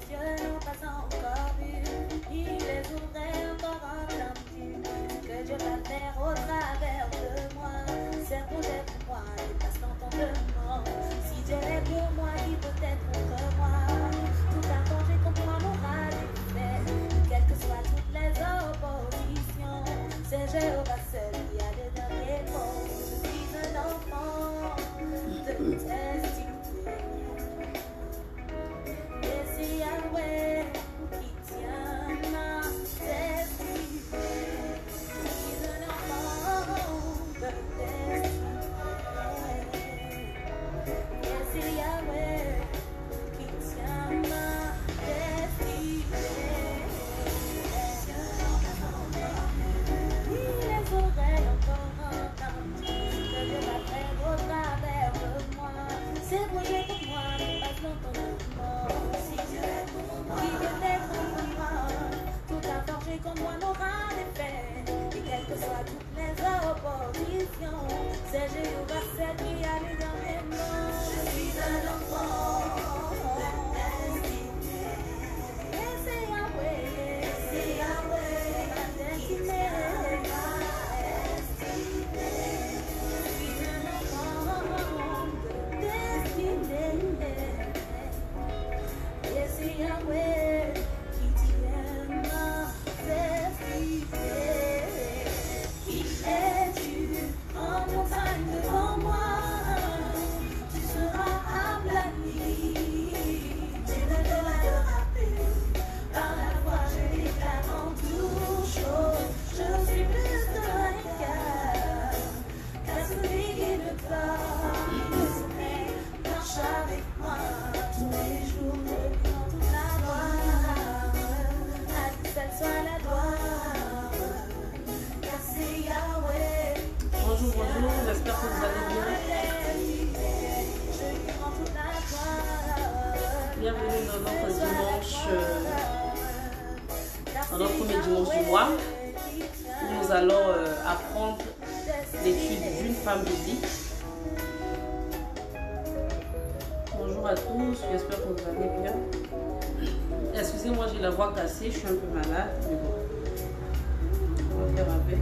mes yeux n'ont pas encore vu. Il les ouvrait encore en plein vue. Ce que Dieu va faire au travers de moi, c'est projet pour moi, dépasse l'entendement. Si Dieu est pour moi, qui peut être contre moi? Tout un danger contre moi m'aura défait. Quelles que soient toutes les oppositions, c'est Jéhovah seul qui a le dernier mot. Je suis un enfant de destinée. Et c'est Yahweh qui tient ma destinée. Je suis un enfant de destinée. Et c'est Yahweh qui tient ma destinée. Il les oreilles encore entendues, que Dieu va faire au travers de moi. C'est brouillé pour moi, mais pas l'entendement. Si Dieu est pour moi, qui peut être contre moi? Tout un danger contre moi n'aura d'effet. Et quelles que soient toutes les oppositions, c'est Jéhovah seul qui a le dernier mot. Je suis un enfant de destinée. Et c'est Yahweh, ma destinée. Je suis un enfant de destinée. Et c'est Yahweh qui tient ma destinée. Qui es-tu en montagne devant moi? Tu seras aplani. Tu ne deviendras plus. Par la foi, je déclare en toute chose. Je suis plus que vainqueur. Car celui qui me parle, marche avec moi tous les jours. Je prends toute la gloire. À lui seul soit la gloire. Car c'est Yahweh. Bonjour, bonjour, j'espère que vous allez bien. Je lui rends toute la gloire. Bienvenue dans notre dimanche, dans notre premier dimanche du mois, où nous allons apprendre l'étude d'une femme biblique. Bonjour à tous, j'espère que vous allez bien. Excusez-moi, j'ai la voix cassée, je suis un peu malade, mais bon, on va faire avec.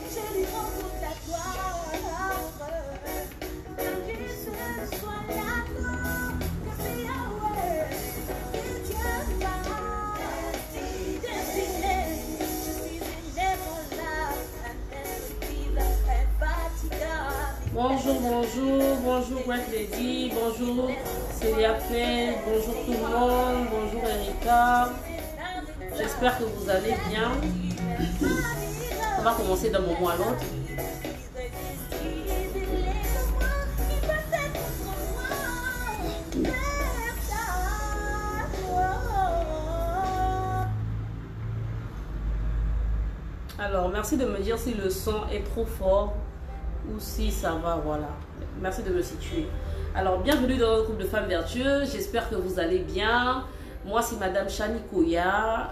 Je lui rends toute la gloire. Que lui seul soit la gloire. Car c'est Yahweh qui tient ma destinée. Je suis inébranlable, indestructible, infatigable. Bonjour Greg Lady, bonjour Célia Play, bonjour tout le monde, bonjour Erika. J'espère que vous allez bien. On va commencer d'un moment à l'autre. Alors, merci de me dire si le son est trop fort ou si ça va, voilà. Merci de me situer. Alors, bienvenue dans notre groupe de femmes vertueuses. J'espère que vous allez bien. Moi, c'est Madame Chani Koya,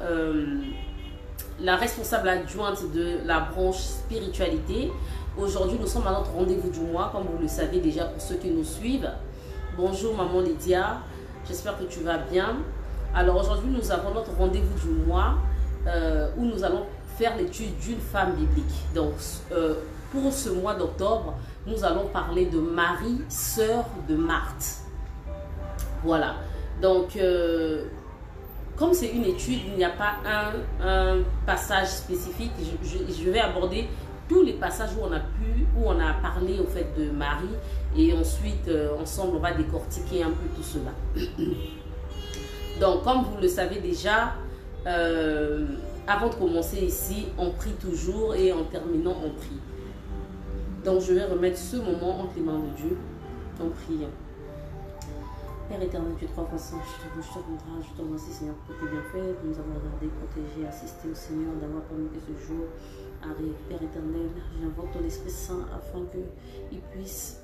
la responsable adjointe de la branche spiritualité. Aujourd'hui, nous sommes à notre rendez-vous du mois, comme vous le savez déjà pour ceux qui nous suivent. Bonjour Maman Lydia, j'espère que tu vas bien. Alors aujourd'hui, nous avons notre rendez-vous du mois où nous allons faire l'étude d'une femme biblique. Donc, pour ce mois d'octobre, nous allons parler de Marie, sœur de Marthe. Voilà. Donc, comme c'est une étude, il n'y a pas un passage spécifique. Je vais aborder tous les passages où on a parlé au fait de Marie, et ensuite ensemble on va décortiquer un peu tout cela. Donc comme vous le savez déjà, avant de commencer ici, on prie toujours et en terminant on prie. Donc je vais remettre ce moment entre les mains de Dieu en priant. Père éternel, Dieu trois fois saint, je te rendrai, je te remercie Seigneur pour tes bienfaits, de nous avoir regardé, protégé, assisté au Seigneur, d'avoir permis que ce jour arrive. Père éternel, j'invoque ton Esprit Saint afin qu'il puisse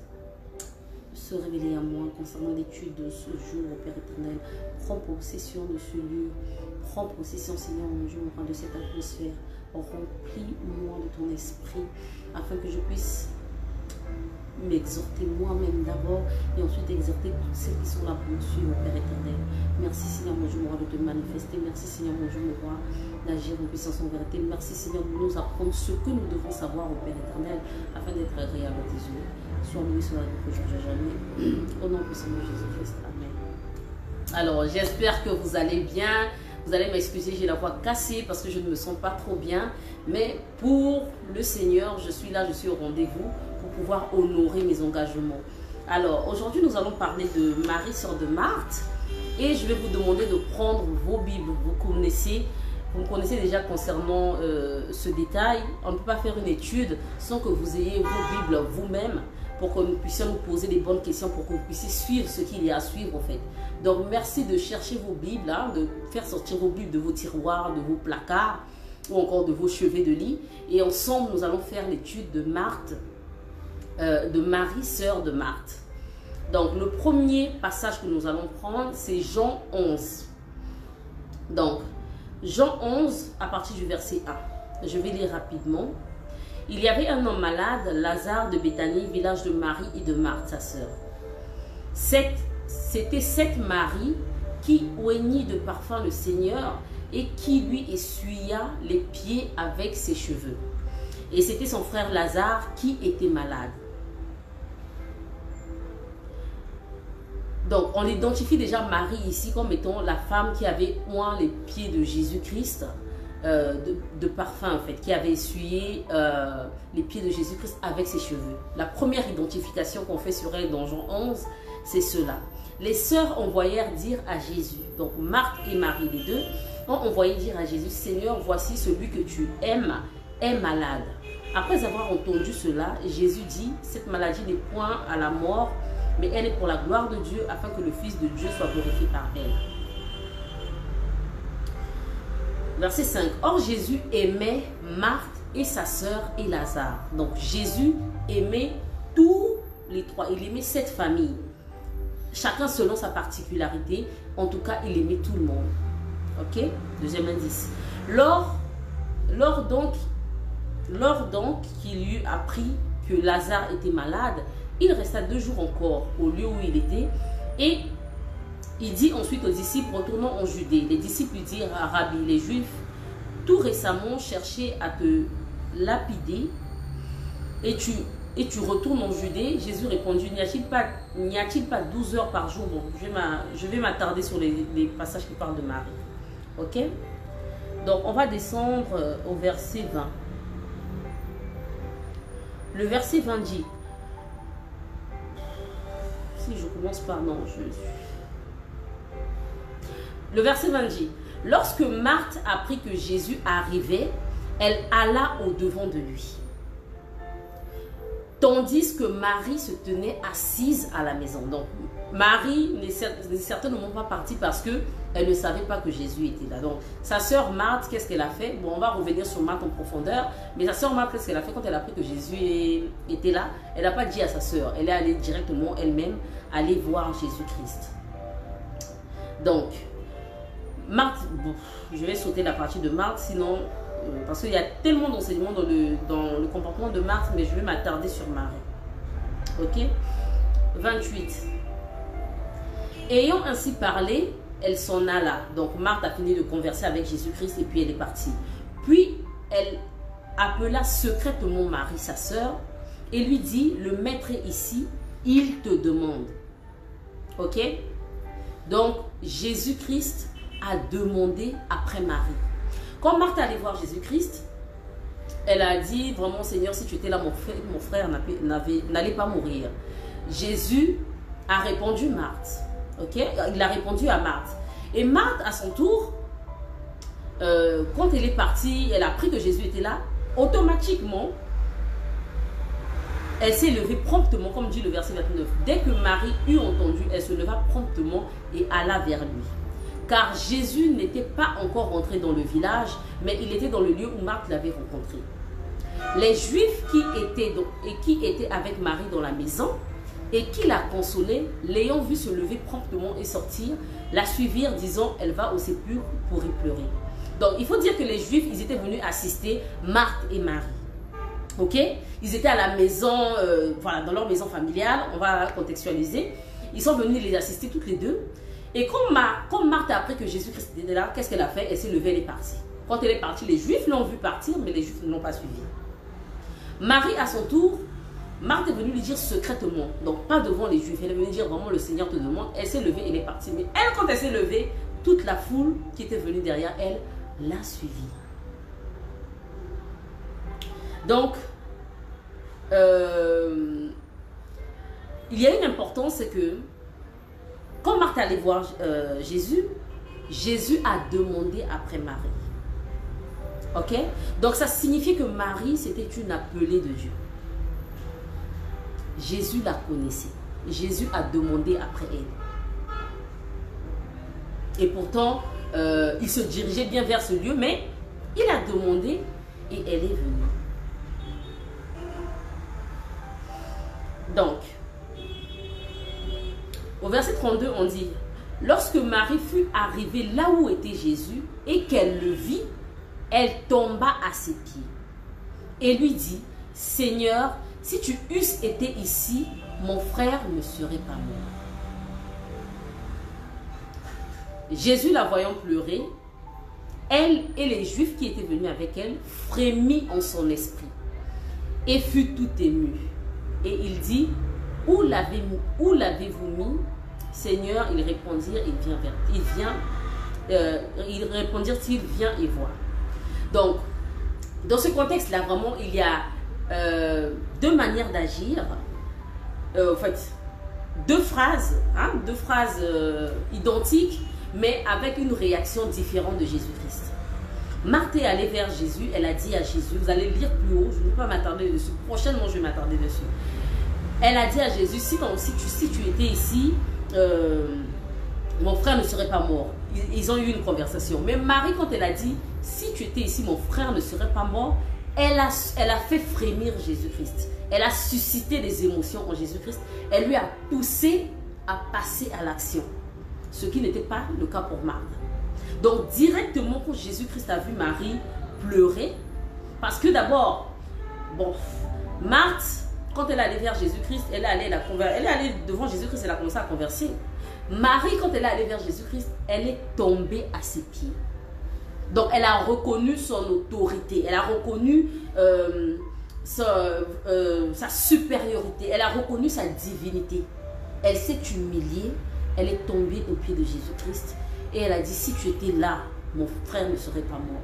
se révéler à moi concernant l'étude de ce jour, Père éternel. Prends possession de ce lieu, prends possession, Seigneur mon Dieu, mon roi, de cette atmosphère. Remplis-moi de ton esprit, afin que je puisse m'exhorter moi-même d'abord et ensuite exhorter toutes celles qui sont là pour nous suivre, Père éternel. Merci Seigneur mon Dieu, mon roi, de te manifester. Merci Seigneur mon Dieu, mon roi, d'agir en puissance en vérité. Merci Seigneur de nous apprendre ce que nous devons savoir au Père éternel afin d'être agréable à tes yeux. Sois loué, sois loué, que je ne jamais. Au nom puissant de Jésus-Christ. Amen. Alors, j'espère que vous allez bien. Vous allez m'excuser, j'ai la voix cassée parce que je ne me sens pas trop bien. Mais pour le Seigneur, je suis là, je suis au rendez-vous pour pouvoir honorer mes engagements. Alors, aujourd'hui, nous allons parler de Marie, sœur de Marthe. Et je vais vous demander de prendre vos Bibles. Vous me connaissez déjà concernant ce détail. On ne peut pas faire une étude sans que vous ayez vos Bibles vous-même pour que nous puissions nous poser les bonnes questions, pour que vous puissiez suivre ce qu'il y a à suivre en fait. Donc merci de chercher vos Bibles, hein, de faire sortir vos Bibles de vos tiroirs, de vos placards ou encore de vos chevets de lit. Et ensemble, nous allons faire l'étude de Marthe, de Marie, sœur de Marthe. Donc le premier passage que nous allons prendre, c'est Jean 11. Donc Jean 11 à partir du verset 1. Je vais lire rapidement. Il y avait un homme malade, Lazare de Béthanie, village de Marie et de Marthe, sa sœur. C'était cette Marie qui oignit de parfum le Seigneur et qui lui essuya les pieds avec ses cheveux. Et c'était son frère Lazare qui était malade. Donc, on identifie déjà Marie ici comme étant la femme qui avait oint les pieds de Jésus-Christ, de parfum en fait, qui avait essuyé les pieds de Jésus-Christ avec ses cheveux. La première identification qu'on fait sur elle dans Jean 11, c'est cela. Les sœurs envoyèrent dire à Jésus, donc Marthe et Marie les deux, ont envoyé dire à Jésus, Seigneur, voici celui que tu aimes est malade. Après avoir entendu cela, Jésus dit, cette maladie n'est point à la mort, mais elle est pour la gloire de Dieu, afin que le Fils de Dieu soit glorifié par elle. Verset 5. Or Jésus aimait Marthe et sa sœur et Lazare. Donc Jésus aimait tous les trois. Il aimait cette famille. Chacun selon sa particularité. En tout cas, il aimait tout le monde. Ok? Deuxième indice. Lors donc qu'il eut appris que Lazare était malade, il resta 2 jours encore au lieu où il était. Et il dit ensuite aux disciples, retournons en Judée. Les disciples lui dirent, Rabbi, les Juifs, tout récemment cherchaient à te lapider et tu retournes en Judée. Jésus répondit, n'y a-t-il pas 12 heures par jour? Bon, je vais m'attarder sur les passages qui parlent de Marie. Ok? Donc, on va descendre au verset 20. Le verset 20 dit, si je commence par non, le verset 20 dit, lorsque Marthe apprit que Jésus arrivait, elle alla au-devant de lui. Tandis que Marie se tenait assise à la maison. Donc, Marie n'est certainement pas partie parce qu'elle ne savait pas que Jésus était là. Donc, sa sœur Marthe, qu'est-ce qu'elle a fait? Bon, on va revenir sur Marthe en profondeur. Mais sa sœur Marthe, qu'est-ce qu'elle a fait quand elle a appris que Jésus était là? Elle n'a pas dit à sa sœur. Elle est allée directement elle-même aller voir Jésus-Christ. Donc, Marthe, bon, je vais sauter la partie de Marthe, sinon... parce qu'il y a tellement d'enseignements dans le comportement de Marthe, mais je vais m'attarder sur Marie. Ok? 28. Ayant ainsi parlé, elle s'en alla. Donc Marthe a fini de converser avec Jésus-Christ et puis elle est partie. Puis elle appela secrètement Marie, sa sœur, et lui dit, le maître est ici, il te demande. Ok? Donc Jésus-Christ a demandé après Marie. Quand Marthe allait voir Jésus-Christ, elle a dit, vraiment Seigneur, si tu étais là, mon frère n'allait pas mourir. Jésus a répondu Marthe. Ok? Il a répondu à Marthe. Et Marthe, à son tour, quand elle est partie, elle a appris que Jésus était là, automatiquement, elle s'est levée promptement, comme dit le verset 29. Dès que Marie eut entendu, elle se leva promptement et alla vers lui. Car Jésus n'était pas encore rentré dans le village, mais il était dans le lieu où Marthe l'avait rencontré. Les Juifs qui étaient avec Marie dans la maison Et qui la consolait, l'ayant vue se lever promptement et sortir, la suivirent, disant, elle va au sépulcre pour y pleurer. Donc, il faut dire que les Juifs, ils étaient venus assister Marthe et Marie. Ok? Ils étaient à la maison, voilà, dans leur maison familiale, on va contextualiser. Ils sont venus les assister toutes les deux. Et comme Marthe a appris que Jésus-Christ était là, qu'est-ce qu'elle a fait? Elle s'est levée, elle est partie. Quand elle est partie, les Juifs l'ont vue partir, mais les Juifs ne l'ont pas suivie. Marie, à son tour, Marthe est venue lui dire secrètement, donc pas devant les Juifs, elle est venue dire vraiment le Seigneur te demande, elle s'est levée, elle est partie. Mais elle, quand elle s'est levée, toute la foule qui était venue derrière elle l'a suivie. Donc, il y a une importance, c'est que quand Marthe allait voir Jésus, Jésus a demandé après Marie. Ok? Donc ça signifie que Marie, c'était une appelée de Dieu. Jésus la connaissait. Jésus a demandé après elle. Et pourtant, il se dirigeait bien vers ce lieu, mais il a demandé et elle est venue. Donc, au verset 32, on dit, lorsque Marie fut arrivée là où était Jésus et qu'elle le vit, elle tomba à ses pieds et lui dit, Seigneur, si tu eusses été ici, mon frère ne serait pas mort. Jésus, la voyant pleurer, elle et les Juifs qui étaient venus avec elle, frémit en son esprit et fut tout ému. Et il dit, où l'avez-vous mis? Seigneur, ils répondirent, ils répondirent, il vient et voit. Donc, dans ce contexte-là, vraiment, il y a deux manières d'agir. En fait, deux phrases identiques, mais avec une réaction différente de Jésus-Christ. Marthe est allée vers Jésus, elle a dit à Jésus, vous allez lire plus haut, je ne vais pas m'attarder dessus, prochainement je vais m'attarder dessus. Elle a dit à Jésus, si tu étais ici, mon frère ne serait pas mort. Ils ont eu une conversation. Mais Marie, quand elle a dit, si tu étais ici, mon frère ne serait pas mort, elle a fait frémir Jésus-Christ. Elle a suscité des émotions en Jésus-Christ. Elle lui a poussé à passer à l'action. Ce qui n'était pas le cas pour Marthe. Donc directement quand Jésus-Christ a vu Marie pleurer, parce que d'abord, bon, Marthe, quand elle allait vers Jésus-Christ, elle est allée devant Jésus-Christ, elle a commencé à converser. Marie, quand elle est allée vers Jésus-Christ, elle est tombée à ses pieds. Donc elle a reconnu son autorité, elle a reconnu sa supériorité, elle a reconnu sa divinité. Elle s'est humiliée, elle est tombée aux pieds de Jésus-Christ et elle a dit, si tu étais là, mon frère ne serait pas mort.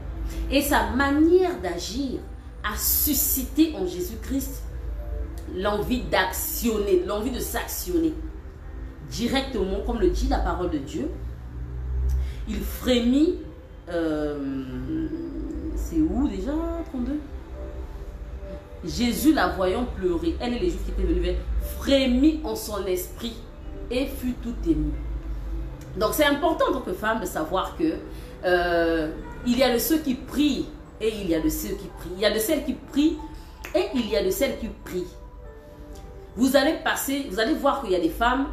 Et sa manière d'agir a suscité en Jésus-Christ l'envie d'actionner, l'envie de s'actionner. Directement, comme le dit la parole de Dieu, il frémit, c'est où déjà, 32? Jésus la voyant pleurer, elle et les Juifs qui étaient venus, frémit en son esprit et fut tout ému. Donc c'est important en tant que femme de savoir que il y a de ceux qui prient et il y a de ceux qui prient. Il y a de celles qui prient et il y a de celles qui prient. Vous allez voir qu'il y a des femmes,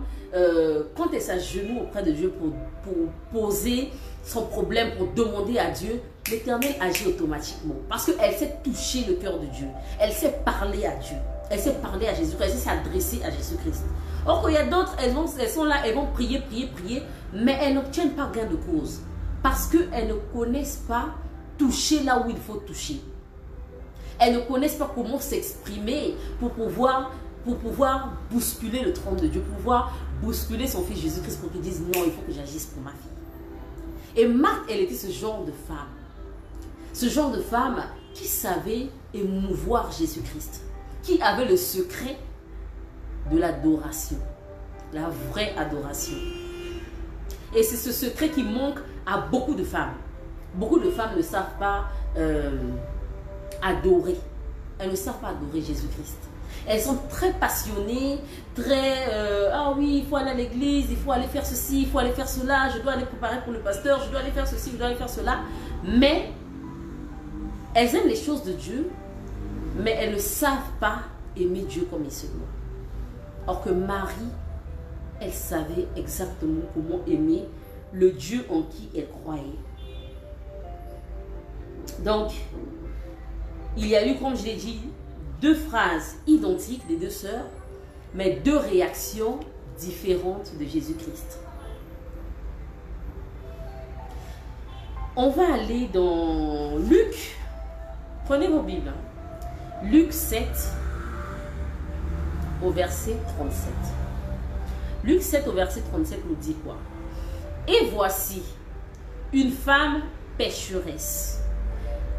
quand elles s'agenouillent auprès de Dieu pour poser son problème, pour demander à Dieu, l'Éternel agit automatiquement. Parce qu'elle sait toucher le cœur de Dieu. Elle sait parler à Dieu. Elle sait parler à Jésus. Elle sait s'adresser à Jésus-Christ. Or, il y a d'autres, elles sont là, elles vont prier, mais elles n'obtiennent pas gain de cause. Parce qu'elles ne connaissent pas toucher là où il faut toucher. Elles ne connaissent pas comment s'exprimer pour pouvoir bousculer le trône de Dieu, pour pouvoir bousculer son fils Jésus-Christ pour qu'il dise non, il faut que j'agisse pour ma fille. Et Marthe, elle était ce genre de femme. Ce genre de femme qui savait émouvoir Jésus-Christ. Qui avait le secret de l'adoration. La vraie adoration. Et c'est ce secret qui manque à beaucoup de femmes. Beaucoup de femmes ne savent pas adorer. Elles ne savent pas adorer Jésus-Christ. Elles sont très passionnées, très ah oui, il faut aller à l'église, il faut aller faire ceci, il faut aller faire cela, je dois aller préparer pour le pasteur, je dois aller faire ceci, je dois aller faire cela. Mais elles aiment les choses de Dieu, mais elles ne savent pas aimer Dieu comme il se doit. Or que Marie, elle savait exactement comment aimer le Dieu en qui elle croyait. Donc, il y a eu, comme je l'ai dit, deux phrases identiques des deux sœurs, mais deux réactions différentes de Jésus-Christ. On va aller dans Luc. Prenez vos Bibles. Luc 7, au verset 37. Luc 7 au verset 37 nous dit quoi? Et voici une femme pécheresse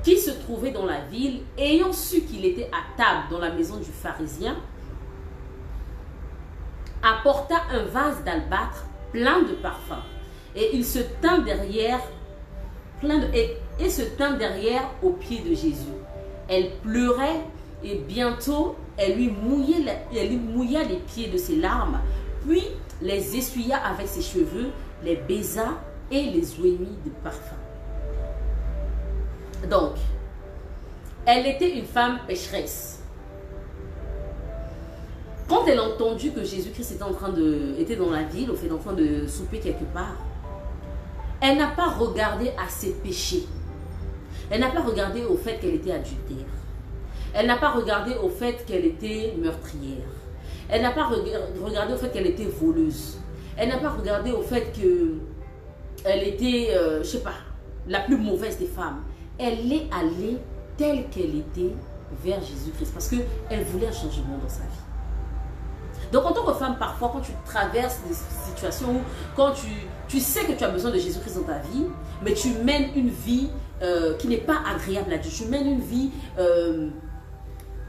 qui se trouvait dans la ville, ayant su qu'il était à table dans la maison du pharisien, apporta un vase d'albâtre plein de parfums, et il se tint derrière, et se tint derrière aux pieds de Jésus. Elle pleurait, et bientôt elle lui mouilla les pieds de ses larmes, puis les essuya avec ses cheveux, les baisa et les oignit de parfum. Donc, elle était une femme pécheresse. Quand elle a entendu que Jésus-Christ était dans la ville, au fait en train de souper quelque part, elle n'a pas regardé à ses péchés. Elle n'a pas regardé au fait qu'elle était adultère. Elle n'a pas regardé au fait qu'elle était meurtrière. Elle n'a pas regardé au fait qu'elle était voleuse. Elle n'a pas regardé au fait qu'elle était, je ne sais pas, la plus mauvaise des femmes. Elle est allée telle qu'elle était vers Jésus-Christ parce qu'elle voulait un changement dans sa vie. Donc en tant que femme, parfois quand tu traverses des situations où quand tu sais que tu as besoin de Jésus-Christ dans ta vie, mais tu mènes une vie qui n'est pas agréable à Dieu. Tu mènes une vie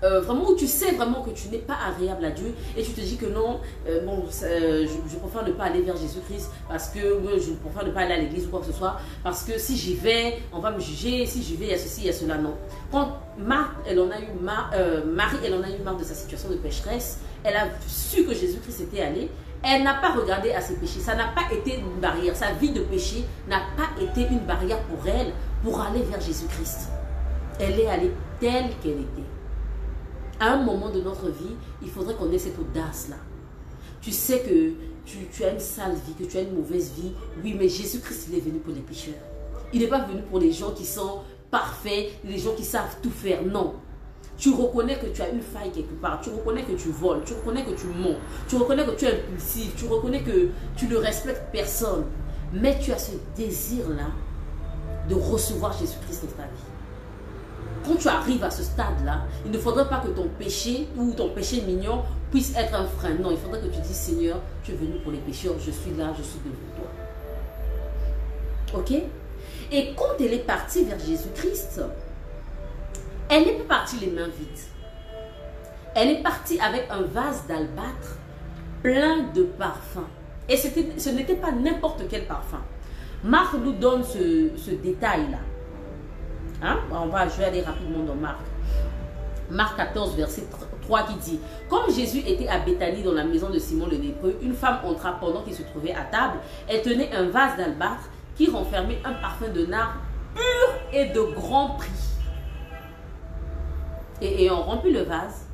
vraiment où tu sais vraiment que tu n'es pas agréable à Dieu et tu te dis que non, je préfère ne pas aller vers Jésus-Christ parce que je préfère ne pas aller à l'église ou quoi que ce soit parce que si j'y vais, on va me juger, si j'y vais, il y a ceci, il y a cela. Non. Quand Marie, elle en a eu marre de sa situation de pécheresse, elle a su que Jésus-Christ était allé, elle n'a pas regardé à ses péchés, ça n'a pas été une barrière, sa vie de péché n'a pas été une barrière pour elle pour aller vers Jésus-Christ. Elle est allée telle qu'elle était. À un moment de notre vie, il faudrait qu'on ait cette audace-là. Tu sais que tu as une sale vie, que tu as une mauvaise vie. Oui, mais Jésus-Christ, il est venu pour les pécheurs. Il n'est pas venu pour les gens qui sont parfaits, les gens qui savent tout faire. Non. Tu reconnais que tu as une faille quelque part. Tu reconnais que tu voles. Tu reconnais que tu mens. Tu reconnais que tu es impulsif. Tu reconnais que tu ne respectes personne. Mais tu as ce désir-là de recevoir Jésus-Christ dans ta vie. Quand tu arrives à ce stade-là, il ne faudrait pas que ton péché ou ton péché mignon puisse être un frein. Non, il faudrait que tu dises, Seigneur, tu es venu pour les pécheurs, je suis là, je suis devant toi. Ok? Et quand elle est partie vers Jésus-Christ, elle n'est pas partie les mains vides. Elle est partie avec un vase d'albâtre plein de parfums. Et ce n'était pas n'importe quel parfum. Marc nous donne ce détail-là. Hein? Je vais aller rapidement dans Marc. Marc 14, verset 3 qui dit: comme Jésus était à Béthanie dans la maison de Simon le lépreux, une femme entra pendant qu'il se trouvait à table. Elle tenait un vase d'albâtre qui renfermait un parfum de nard pur et de grand prix. Et ayant rempli le vase,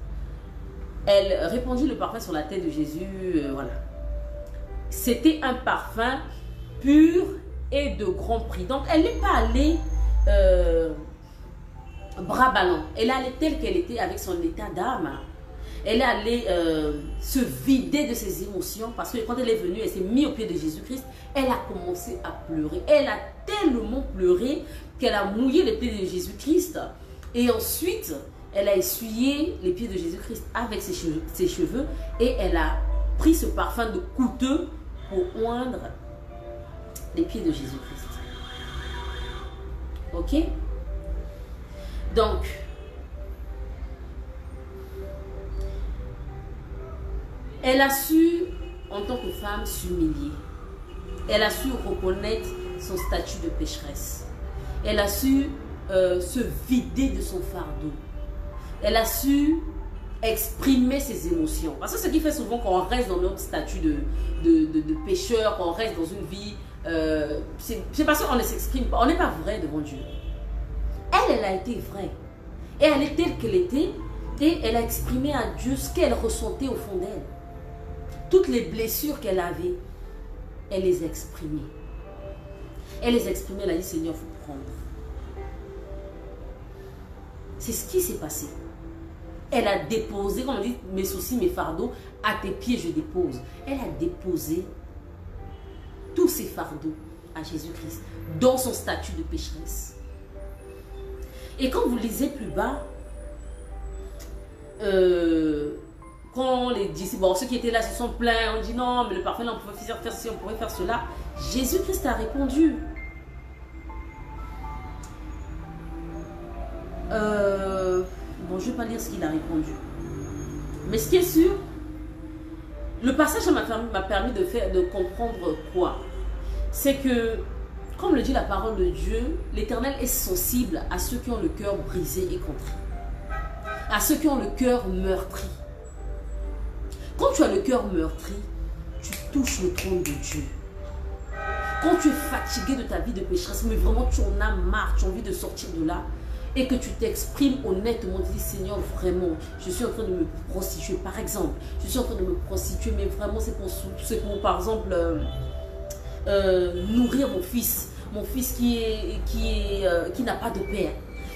elle répandit le parfum sur la tête de Jésus. Voilà. C'était un parfum pur et de grand prix. Donc elle n'est pas allée bras ballants. Elle est allée telle qu'elle était avec son état d'âme. Elle est allée se vider de ses émotions parce que quand elle est venue, elle s'est mise au pied de Jésus-Christ. Elle a commencé à pleurer. Elle a tellement pleuré qu'elle a mouillé les pieds de Jésus-Christ. Et ensuite, elle a essuyé les pieds de Jésus-Christ avec ses cheveux et elle a pris ce parfum de coûteux pour oindre les pieds de Jésus-Christ. Ok? Donc, elle a su, en tant que femme, s'humilier. Elle a su reconnaître son statut de pécheresse. Elle a su se vider de son fardeau. Elle a su exprimer ses émotions. Parce que ce qui fait souvent qu'on reste dans notre statut de pécheur, qu'on reste dans une vie, c'est parce qu'on ne s'exprime pas, on n'est pas vrai devant Dieu. Elle a été vraie. Et elle est telle qu'elle était, et elle a exprimé à Dieu ce qu'elle ressentait au fond d'elle. toutes les blessures qu'elle avait, elle les a exprimées. Elle les a exprimées, elle a dit, Seigneur, il faut prendre. C'est ce qui s'est passé. Elle a déposé, comme on dit, mes soucis, mes fardeaux, à tes pieds je dépose. Elle a déposé tous ses fardeaux à Jésus-Christ, dans son statut de pécheresse. Et quand vous lisez plus bas, quand les disciples, bon, ceux qui étaient là se sont plaints, on dit non, mais le parfait, là, on pouvait faire ci, on pourrait faire cela. Jésus-Christ a répondu. Bon, je ne vais pas lire ce qu'il a répondu. Mais ce qui est sûr, le passage m'a permis de comprendre quoi? C'est que, comme le dit la parole de Dieu, l'Éternel est sensible à ceux qui ont le cœur brisé et contrit. À ceux qui ont le cœur meurtri. Quand tu as le cœur meurtri, tu touches le trône de Dieu. Quand tu es fatigué de ta vie de pécheresse, mais vraiment tu en as marre, tu as envie de sortir de là, et que tu t'exprimes honnêtement, tu dis Seigneur, vraiment, je suis en train de me prostituer, par exemple, je suis en train de me prostituer, mais vraiment c'est pour par exemple, nourrir mon fils qui n'a pas de père.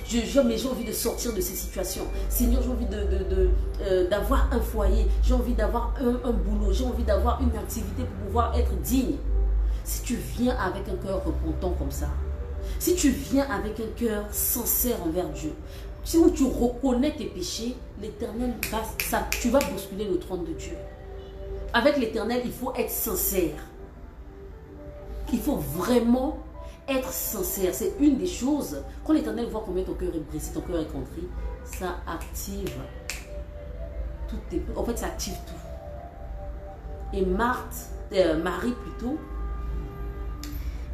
Mais j'ai envie de sortir de ces situations. Seigneur, j'ai envie d'avoir un foyer, j'ai envie d'avoir un boulot, j'ai envie d'avoir une activité pour pouvoir être digne. Si tu viens avec un cœur repentant comme ça, si tu viens avec un cœur sincère envers Dieu, si où tu reconnais tes péchés, l'Éternel tu vas bousculer le trône de Dieu. Avec l'Éternel, il faut être sincère. Il faut vraiment être sincère. C'est une des choses. Quand l'Éternel voit combien ton cœur est brisé, ton cœur est contrit, ça active tout. En fait, ça active tout. Et Marie plutôt,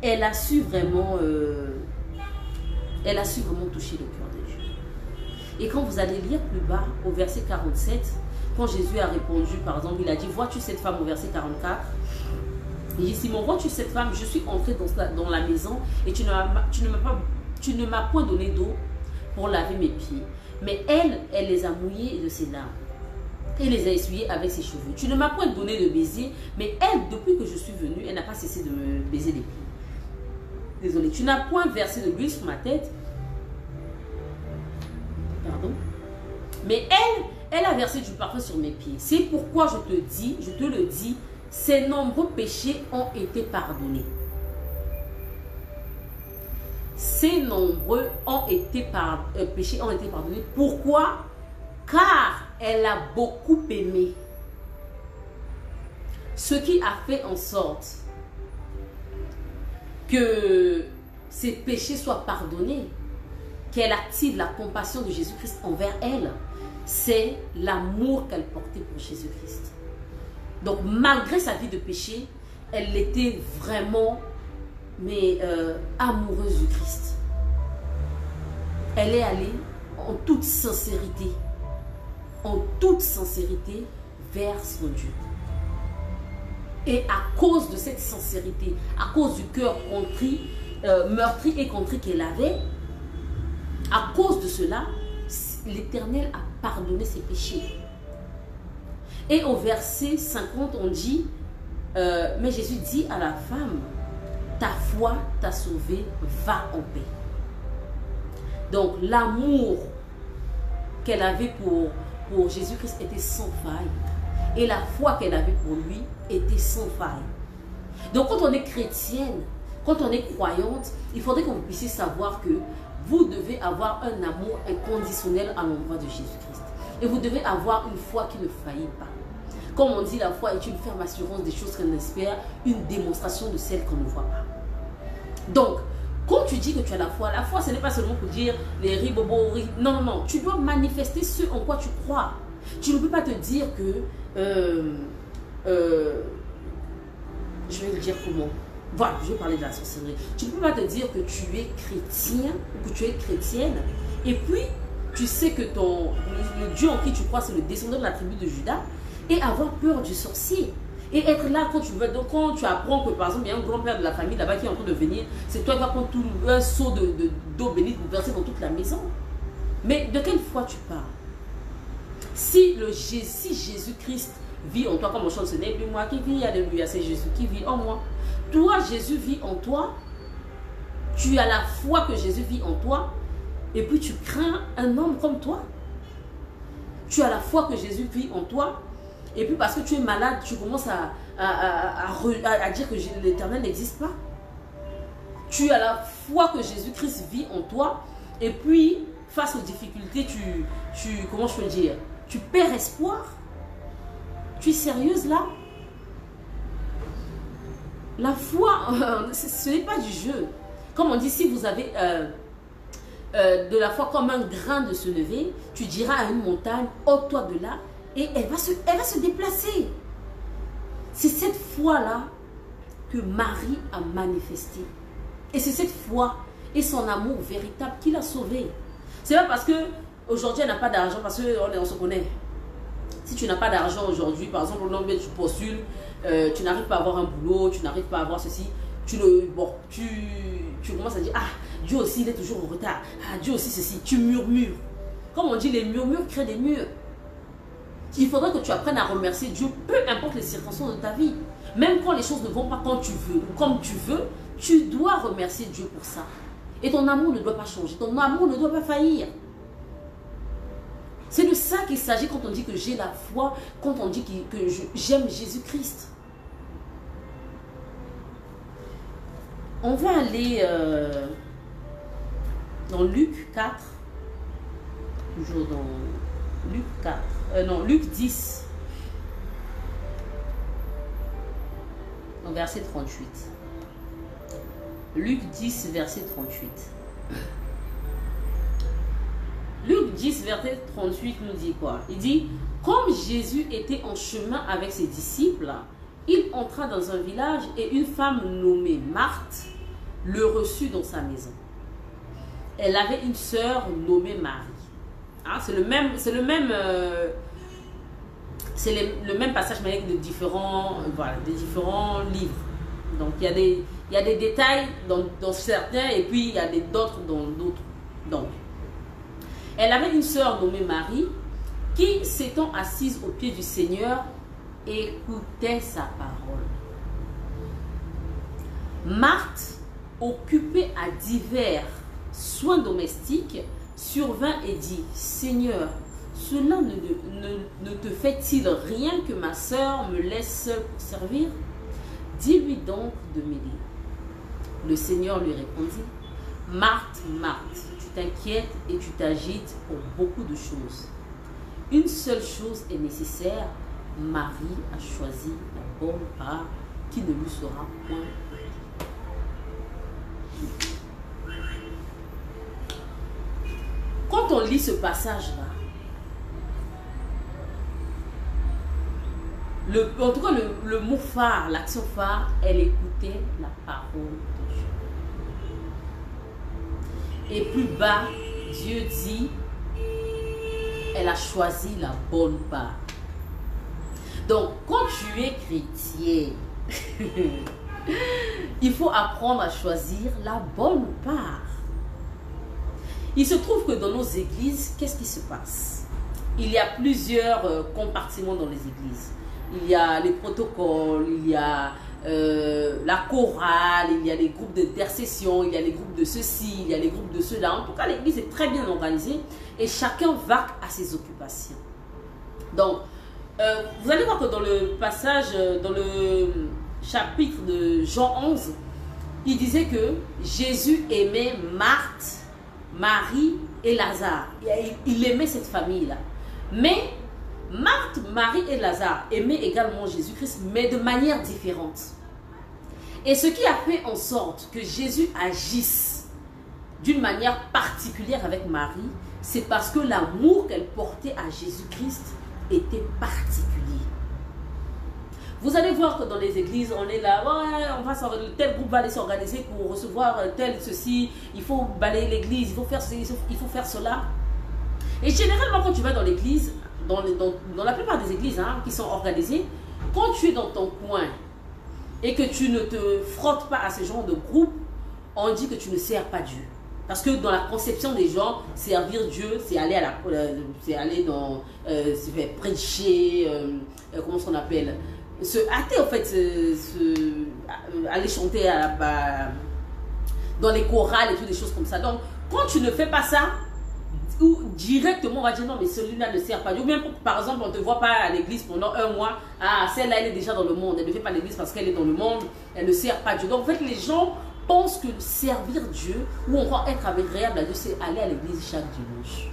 elle a su vraiment toucher le cœur de Dieu. Et quand vous allez lire plus bas, au verset 47, quand Jésus a répondu, par exemple, il a dit, vois-tu cette femme au verset 44? Il dit, Simon, vois-tu cette femme? Je suis entré dans la maison et tu ne m'as point donné d'eau pour laver mes pieds. Mais elle les a mouillés de ses larmes et les a essuyés avec ses cheveux. Tu ne m'as point donné de baiser, mais elle, depuis que je suis venue, elle n'a pas cessé de me baiser les pieds. Désolée, tu n'as point versé de l'huile sur ma tête. Pardon. Mais elle a versé du parfum sur mes pieds. C'est pourquoi je te le dis, ses nombreux péchés ont été pardonnés. Ses nombreux péchés ont été pardonnés. Pourquoi? Car elle a beaucoup aimé. Ce qui a fait en sorte que ses péchés soient pardonnés, qu'elle active la compassion de Jésus-Christ envers elle, c'est l'amour qu'elle portait pour Jésus-Christ. Donc malgré sa vie de péché, elle était vraiment amoureuse du Christ. Elle est allée en toute sincérité vers son Dieu. Et à cause de cette sincérité, à cause du cœur meurtri et contrit qu'elle avait, à cause de cela, l'Éternel a pardonné ses péchés. Et au verset 50, on dit, mais Jésus dit à la femme, ta foi t'a sauvée, va en paix. Donc l'amour qu'elle avait pour Jésus-Christ était sans faille. Et la foi qu'elle avait pour lui était sans faille. Donc quand on est chrétienne, quand on est croyante, il faudrait que vous puissiez savoir que vous devez avoir un amour inconditionnel à l'endroit de Jésus-Christ. Et vous devez avoir une foi qui ne faillit pas. Comme on dit, la foi est une ferme assurance des choses qu'on espère, une démonstration de celles qu'on ne voit pas. Donc, quand tu dis que tu as la foi, ce n'est pas seulement pour dire les ribobo, non, non, non. Tu dois manifester ce en quoi tu crois. Tu ne peux pas te dire que, je vais le dire comment. Voilà, je vais parler de la sorcellerie. Tu ne peux pas te dire que tu es chrétien ou que tu es chrétienne et puis tu sais que le Dieu en qui tu crois c'est le descendant de la tribu de Juda et avoir peur du sorcier. Et être là quand tu apprends que par exemple il y a un grand-père de la famille là-bas qui est en train de venir, c'est toi qui vas prendre un seau d'eau bénite pour verser dans toute la maison. Mais de quelle foi tu parles? Si Jésus-Christ, vit en toi, comme on chante, ce n'est plus moi qui vis, alléluia, c'est Jésus qui vit en moi. Toi, Jésus vit en toi. Tu as la foi que Jésus vit en toi. Et puis tu crains un homme comme toi. Tu as la foi que Jésus vit en toi. Et puis parce que tu es malade, tu commences à dire que l'Éternel n'existe pas. Tu as la foi que Jésus-Christ vit en toi. Et puis, face aux difficultés, comment je peux dire, tu perds espoir. Tu es sérieuse là? La foi, ce n'est pas du jeu. Comme on dit, si vous avez de la foi comme un grain de se lever, tu diras à une montagne, ôte-toi de là, et elle va se déplacer. C'est cette foi-là que Marie a manifestée. Et c'est cette foi et son amour véritable qui l'a sauvée. C'est pas parce qu'aujourd'hui elle n'a pas d'argent, parce qu'on se connaît. Si tu n'as pas d'argent aujourd'hui, par exemple, tu postules, tu n'arrives pas à avoir un boulot, tu n'arrives pas à avoir ceci, tu commences à dire, ah, Dieu aussi il est toujours en retard, ah, Dieu aussi ceci, tu murmures. Comme on dit, les murmures créent des murs. Il faudrait que tu apprennes à remercier Dieu, peu importe les circonstances de ta vie. Même quand les choses ne vont pas quand tu veux ou comme tu veux, tu dois remercier Dieu pour ça. Et ton amour ne doit pas changer, ton amour ne doit pas faillir. C'est de ça qu'il s'agit quand on dit que j'ai la foi, quand on dit que j'aime Jésus-Christ. On va aller dans Luc 4, toujours dans Luc 4, Luc 10, au verset 38. Luc 10, verset 38. Luc 10, verset 38 nous dit quoi? Il dit, comme Jésus était en chemin avec ses disciples, il entra dans un village et une femme nommée Marthe le reçut dans sa maison. Elle avait une sœur nommée Marie. Hein, c'est le même passage, mais avec des différents livres. Donc il y a des détails dans certains et puis il y a d'autres dans d'autres. Donc, elle avait une sœur nommée Marie qui, s'étant assise aux pieds du Seigneur, écoutait sa parole. Marthe, occupée à divers soins domestiques, survint et dit, Seigneur, cela ne te fait-il rien que ma sœur me laisse seule pour servir? Dis-lui donc de m'aider. Le Seigneur lui répondit, Marthe, Marthe, tu t'inquiètes et tu t'agites pour beaucoup de choses. Une seule chose est nécessaire, Marie a choisi la bonne part qui ne lui sera point prise. Quand on lit ce passage-là, en tout cas le mot phare, l'action phare, elle écoutait la parole de Dieu. Et plus bas, Dieu dit, elle a choisi la bonne part. Donc, quand tu es chrétien, il faut apprendre à choisir la bonne part. Il se trouve que dans nos églises, qu'est-ce qui se passe? Il y a plusieurs compartiments dans les églises. Il y a les protocoles, il y a la chorale, il y a les groupes d'intercession, il y a les groupes de ceci, il y a les groupes de cela. En tout cas, l'église est très bien organisée et chacun va à ses occupations. Donc, vous allez voir que dans le passage, dans le chapitre de Jean 11, il disait que Jésus aimait Marthe, Marie et Lazare. Il aimait cette famille-là. Mais Marthe, Marie et Lazare aimaient également Jésus-Christ, mais de manière différente. Et ce qui a fait en sorte que Jésus agisse d'une manière particulière avec Marie, c'est parce que l'amour qu'elle portait à Jésus-Christ était particulier. Vous allez voir que dans les églises, on est là, ouais, tel groupe va aller s'organiser pour recevoir tel ceci, il faut balayer l'église, il faut faire ceci, il faut faire cela. Et généralement, quand tu vas dans l'église, dans la plupart des églises qui sont organisées, quand tu es dans ton coin et que tu ne te frottes pas à ce genre de groupe, on dit que tu ne sers pas Dieu. Parce que dans la conception des gens, servir Dieu, c'est aller c'est aller dans, c'est faire prêcher, comment on appelle, se hâter en fait, aller chanter dans les chorales et toutes des choses comme ça. Donc, quand tu ne fais pas ça, ou directement on va dire non mais celui-là ne sert pas Dieu. Ou bien par exemple on ne te voit pas à l'église pendant un mois, ah celle-là elle est déjà dans le monde, elle ne fait pas l'église parce qu'elle est dans le monde, elle ne sert pas Dieu. Donc en fait les gens pensent que servir Dieu ou encore être agréable à Dieu c'est aller à l'église chaque dimanche.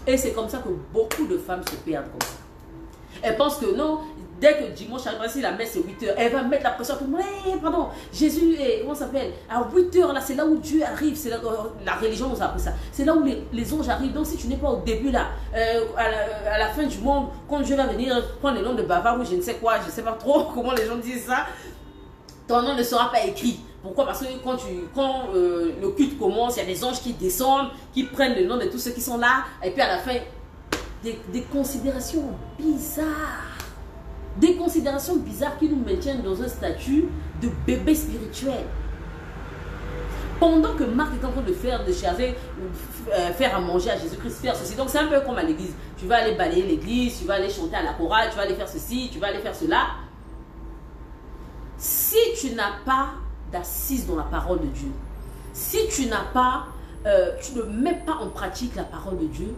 Et c'est comme ça que beaucoup de femmes se perdent comme ça. Elles pensent que non, dès que dimanche arrive, si la messe est 8h, elle va mettre la pression à tout le monde. Hey, pardon, Jésus est, comment ça s'appelle? À 8h, là, c'est là où Dieu arrive. C'est la religion nous a appris ça. C'est là où les anges arrivent. Donc, si tu n'es pas au début, là, à la fin du monde, quand Dieu va venir prendre le nom de bavard ou je ne sais quoi, je ne sais pas trop comment les gens disent ça, ton nom ne sera pas écrit. Pourquoi? Parce que quand le culte commence, il y a des anges qui descendent, qui prennent le nom de tous ceux qui sont là, et puis à la fin, des considérations bizarres. Des considérations bizarres qui nous maintiennent dans un statut de bébé spirituel. Pendant que Marc est en train de faire à manger à Jésus-Christ, faire ceci. Donc c'est un peu comme à l'église. Tu vas aller balayer l'église, tu vas aller chanter à la chorale, tu vas aller faire ceci, tu vas aller faire cela. Si tu n'as pas d'assise dans la parole de Dieu, si tu n'as pas, tu ne mets pas en pratique la parole de Dieu,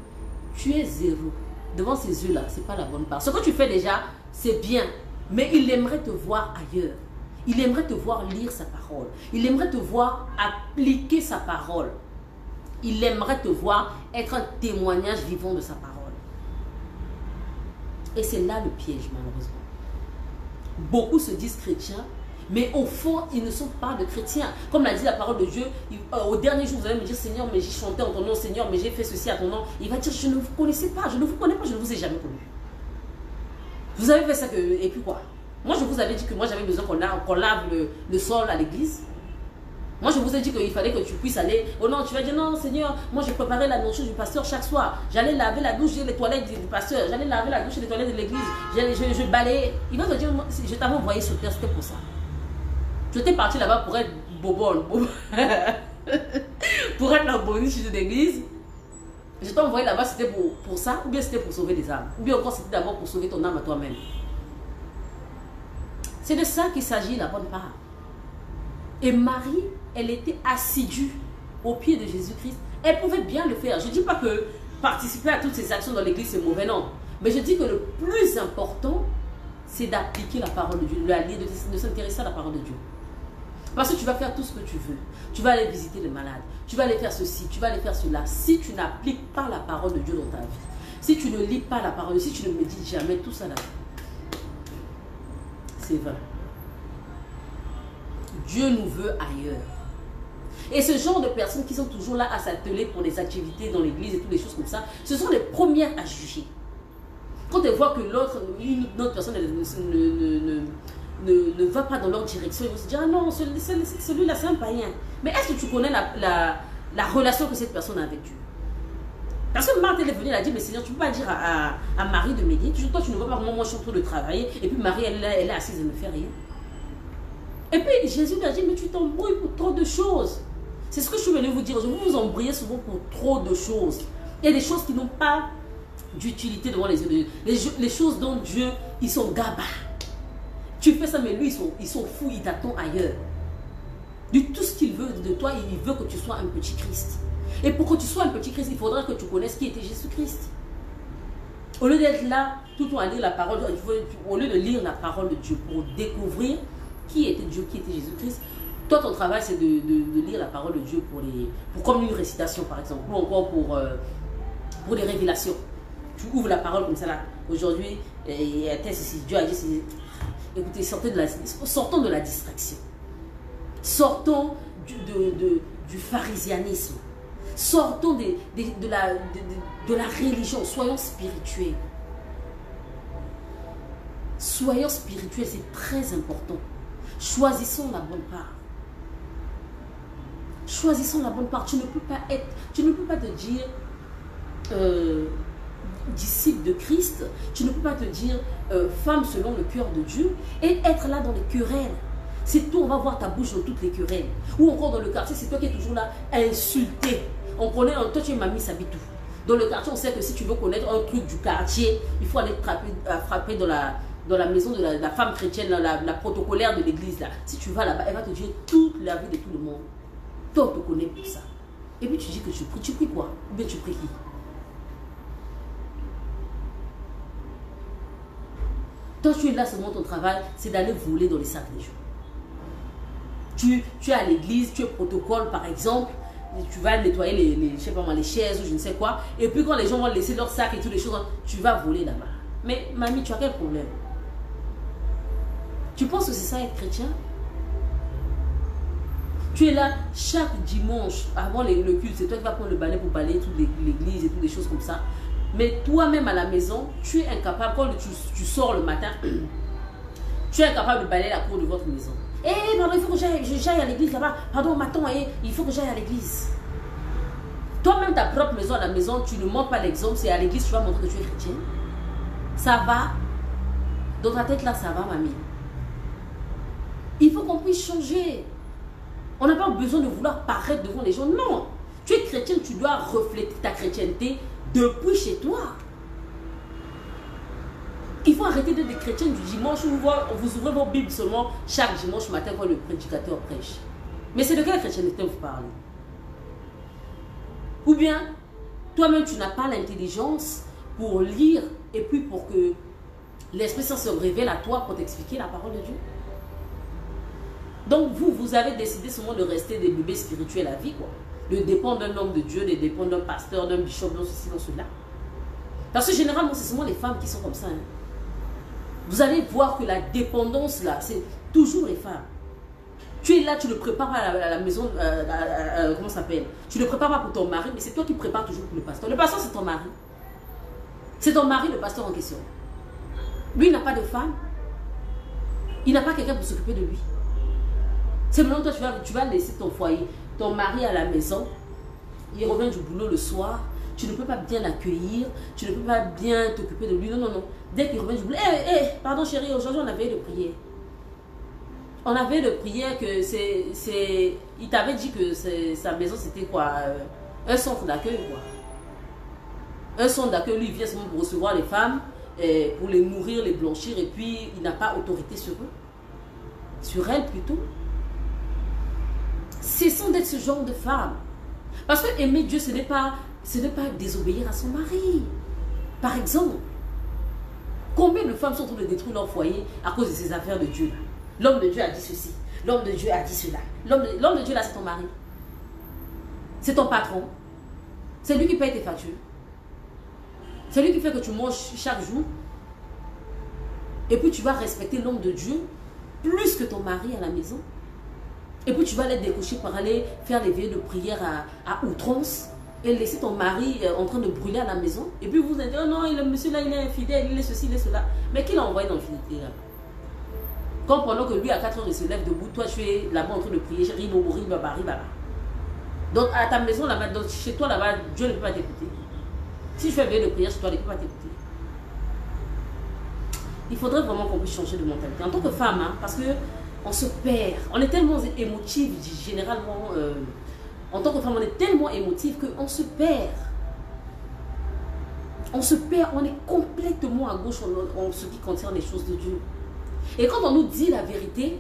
tu es zéro. Devant ces yeux-là, ce n'est pas la bonne part. Ce que tu fais déjà, c'est bien, mais il aimerait te voir ailleurs. Il aimerait te voir lire sa parole. Il aimerait te voir appliquer sa parole. Il aimerait te voir être un témoignage vivant de sa parole. Et c'est là le piège, malheureusement. Beaucoup se disent chrétiens, mais au fond, ils ne sont pas de chrétiens. Comme l'a dit la parole de Dieu, au dernier jour, vous allez me dire, Seigneur, mais j'ai chanté en ton nom, Seigneur, mais j'ai fait ceci à ton nom. Il va dire, je ne vous connaissais pas, je ne vous connais pas, je ne vous ai jamais connu. Vous avez fait ça que... Et puis quoi? Moi, je vous avais dit que moi, j'avais besoin qu'on lave le sol à l'église. Moi, je vous ai dit qu'il fallait que tu puisses aller... Oh non, tu vas dire, non, Seigneur, moi, j'ai préparé la nourriture du pasteur chaque soir. J'allais laver la douche et les toilettes du pasteur. J'allais laver la douche et les toilettes de l'église. Je balayais. Il va te dire, je t'avais envoyé sur terre, c'était pour ça. Je t'ai parti là-bas pour être bobole. Pour être la bonne de l'église. Je t'ai envoyé là-bas, c'était pour ça, ou bien c'était pour sauver des âmes. Ou bien encore, c'était d'abord pour sauver ton âme à toi-même. C'est de ça qu'il s'agit, la bonne part. Et Marie, elle était assidue au pied de Jésus-Christ. Elle pouvait bien le faire. Je ne dis pas que participer à toutes ces actions dans l'église, c'est mauvais, non. Mais je dis que le plus important, c'est d'appliquer la parole de Dieu, de la lire, de s'intéresser à la parole de Dieu. Parce que tu vas faire tout ce que tu veux. Tu vas aller visiter les malades. Tu vas aller faire ceci, tu vas aller faire cela. Si tu n'appliques pas la parole de Dieu dans ta vie, si tu ne lis pas la parole, si tu ne médites jamais, tout ça là, c'est vain. Dieu nous veut ailleurs. Et ce genre de personnes qui sont toujours là à s'atteler pour des activités dans l'église et toutes les choses comme ça, ce sont les premières à juger. Quand elles voient que une autre personne ne va pas dans leur direction, ils vont se dire, ah non, celui-là c'est un païen. Mais est-ce que tu connais la relation que cette personne a avec Dieu? Parce que Marthe, elle est venue, elle a dit, mais Seigneur, tu ne peux pas dire à Marie de m'aider. Toi, tu ne vois pas comment moi je suis en train de travailler. Et puis Marie, elle est assise, elle ne fait rien. Et puis Jésus lui a dit, mais tu t'embrouilles pour trop de choses. C'est ce que je suis venu vous dire. Vous vous embrouillez souvent pour trop de choses. Il y a des choses qui n'ont pas d'utilité devant les yeux de Dieu. Les choses dont Dieu, ils sont gabas. Tu fais ça, mais lui, ils sont fous, ils t'attendent ailleurs. Tout ce qu'il veut de toi, il veut que tu sois un petit Christ. Et pour que tu sois un petit Christ, il faudra que tu connaisses qui était Jésus-Christ. Au lieu d'être là, tout le temps à lire la parole, au lieu de lire la parole de Dieu pour découvrir qui était Dieu, qui était Jésus-Christ, toi, ton travail, c'est de lire la parole de Dieu pour comme une récitation, par exemple, ou encore pour des révélations. Tu ouvres la parole comme ça là. Aujourd'hui, Dieu a dit, écoutez, sortons de la distraction. Sortons du pharisianisme. Sortons de la religion. Soyons spirituels. Soyons spirituels, c'est très important. Choisissons la bonne part. Choisissons la bonne part. Tu ne peux pas te dire disciple de Christ. Tu ne peux pas te dire femme selon le cœur de Dieu et être là dans les querelles. C'est toi, on va voir ta bouche dans toutes les querelles. Ou encore dans le quartier, c'est toi qui es toujours là à insulter. On connaît, toi tu es mamie, Sabitou. Dans le quartier, on sait que si tu veux connaître un truc du quartier, il faut aller frapper dans la maison de la femme chrétienne, la protocolaire de l'église. Si tu vas là-bas, elle va te dire toute la vie de tout le monde. Toi, on te connaît pour ça. Et puis tu dis que tu pries. Tu pries quoi? Ou bien tu pries qui? Toi, tu es là seulement, ton travail, c'est d'aller voler dans les sacs des gens. Tu es à l'église, tu es protocole par exemple, tu vas nettoyer je sais pas moi, les chaises ou je ne sais quoi, et puis quand les gens vont laisser leurs sacs et toutes les choses, tu vas voler là-bas. Mais mamie, tu as quel problème? Tu penses que c'est ça être chrétien? Tu es là chaque dimanche avant le culte, c'est toi qui vas prendre le balai pour balayer toute l'église et toutes les choses comme ça. Mais toi-même à la maison, tu es incapable, quand tu sors le matin, tu es incapable de balayer la cour de votre maison. Eh, pardon, il faut que j'aille à l'église là-bas. Pardon, m'attends, il faut que j'aille à l'église. Toi-même, ta propre maison à la maison, tu ne montres pas l'exemple, c'est à l'église tu vas montrer que tu es chrétien. Ça va? Dans ta tête là, ça va, mamie. Il faut qu'on puisse changer. On n'a pas besoin de vouloir paraître devant les gens. Non. Tu es chrétien, tu dois refléter ta chrétienté depuis chez toi. Il faut arrêter d'être des chrétiens du dimanche où vous ouvrez vos Bibles seulement chaque dimanche matin quand le prédicateur prêche. Mais c'est de quelle chrétienté vous parlez? Ou bien, toi-même tu n'as pas l'intelligence pour lire et puis pour que l'Esprit Saint se révèle à toi pour t'expliquer la parole de Dieu. Donc vous avez décidé seulement de rester des bébés spirituels à vie, quoi. De dépendre d'un homme de Dieu, de dépendre d'un pasteur, d'un bishop, d'un ceci, d'un cela. Parce que généralement, c'est seulement les femmes qui sont comme ça. Hein. Vous allez voir que la dépendance, là, c'est toujours les femmes. Tu es là, tu le prépares à la maison, comment ça s'appelle? Tu le prépares pas pour ton mari, mais c'est toi qui prépares toujours pour le pasteur. Le pasteur, c'est ton mari. C'est ton mari, le pasteur en question. Lui, il n'a pas de femme. Il n'a pas quelqu'un pour s'occuper de lui. C'est maintenant toi, tu vas laisser ton foyer, ton mari à la maison. Il revient du boulot le soir. Tu ne peux pas bien l'accueillir. Tu ne peux pas bien t'occuper de lui. Non, non, non. Dès qu'il revient du boulot, pardon chérie, aujourd'hui on avait de prière. On avait de prière que c'est... Il t'avait dit que sa maison c'était quoi? Un centre d'accueil, quoi. Un centre d'accueil, lui, il vient seulement pour recevoir les femmes, pour les nourrir, les blanchir, et puis il n'a pas autorité sur eux. Sur elles plutôt. Cessons d'être ce genre de femme. Parce que aimer Dieu, ce n'est pas désobéir à son mari. Par exemple, combien de femmes sont en train de détruire leur foyer à cause de ces affaires de Dieu là? L'homme de Dieu a dit ceci, l'homme de Dieu a dit cela. L'homme de Dieu là, c'est ton mari. C'est ton patron. C'est lui qui paye tes factures. C'est lui qui fait que tu manges chaque jour. Et puis tu vas respecter l'homme de Dieu plus que ton mari à la maison. Et puis tu vas les décocher par aller faire les veillées de prière à outrance et laisser ton mari en train de brûler à la maison. Et puis vous allez dire, oh non, le monsieur là, il est infidèle, il est ceci, il est cela. Mais qui l'a envoyé dans l'infidélité là? Quand pendant que lui à 4 heures il se lève debout, toi tu es là-bas en train de prier, donc à ta maison là-bas, chez toi là-bas, Dieu ne peut pas t'écouter. Si je fais veiller de prière chez toi, il ne peut pas t'écouter. Il faudrait vraiment qu'on puisse changer de mentalité. En tant que femme, hein, parce que on se perd. On est tellement émotive, généralement. En tant que femme, on est tellement émotive qu'on se perd. On se perd, on est complètement à gauche en ce qui concerne les choses de Dieu. Et quand on nous dit la vérité,